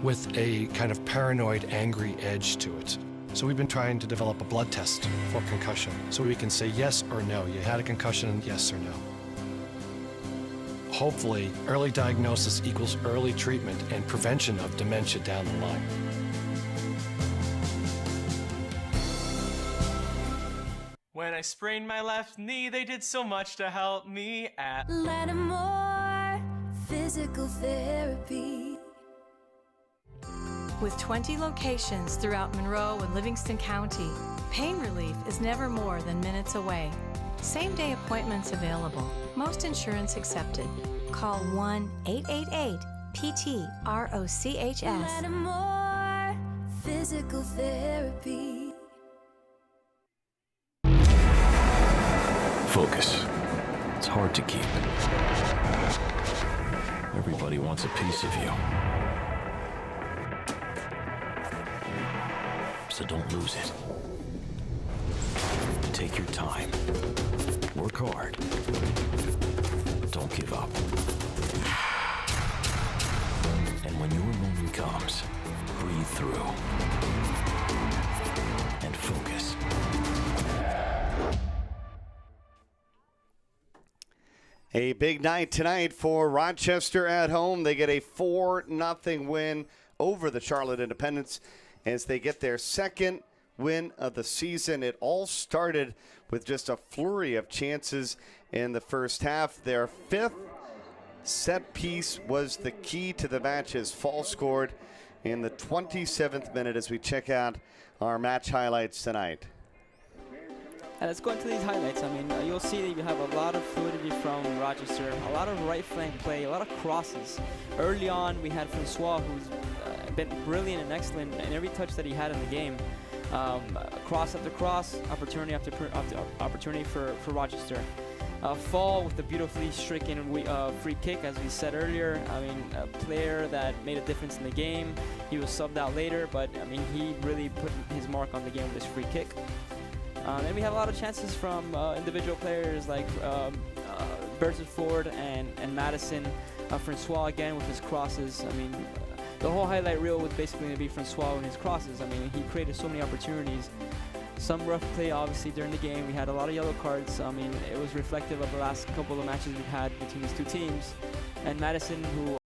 with a kind of paranoid, angry edge to it. So we've been trying to develop a blood test for concussion so we can say yes or no. You had a concussion, yes or no. Hopefully, early diagnosis equals early treatment and prevention of dementia down the line. When I sprained my left knee, they did so much to help me at Lattimore Physical Therapy. With 20 locations throughout Monroe and Livingston County, pain relief is never more than minutes away. Same-day appointments available. Most insurance accepted. Call 1-888-PT-ROCHS. Lattimore Physical Therapy. Focus. It's hard to keep. Everybody wants a piece of you. So don't lose it. Take your time. Work hard. Don't give up. And when your moment comes, breathe through. And focus. A big night tonight for Rochester at home. They get a 4-0 win over the Charlotte Independents as they get their second win of the season. It all started with just a flurry of chances in the first half. Their fifth set piece was the key to the match as Fall scored in the 27th minute as we check out our match highlights tonight. And let's go into these highlights. I mean, you'll see that you have a lot of fluidity from Rochester, a lot of right flank play, a lot of crosses. Early on, we had Francois, who's been brilliant and excellent in every touch that he had in the game. Cross after cross, opportunity after opportunity for Rochester. Fall with the beautifully stricken free kick, as we said earlier. I mean, a player that made a difference in the game. He was subbed out later, but I mean, he really put his mark on the game with his free kick. Then we have a lot of chances from individual players like Beresford and Madison. Francois again with his crosses. I mean, the whole highlight reel was basically going to be Francois and his crosses. I mean, he created so many opportunities. Some rough play, obviously, during the game. We had a lot of yellow cards. I mean, it was reflective of the last couple of matches we've had between these two teams. And Madison, who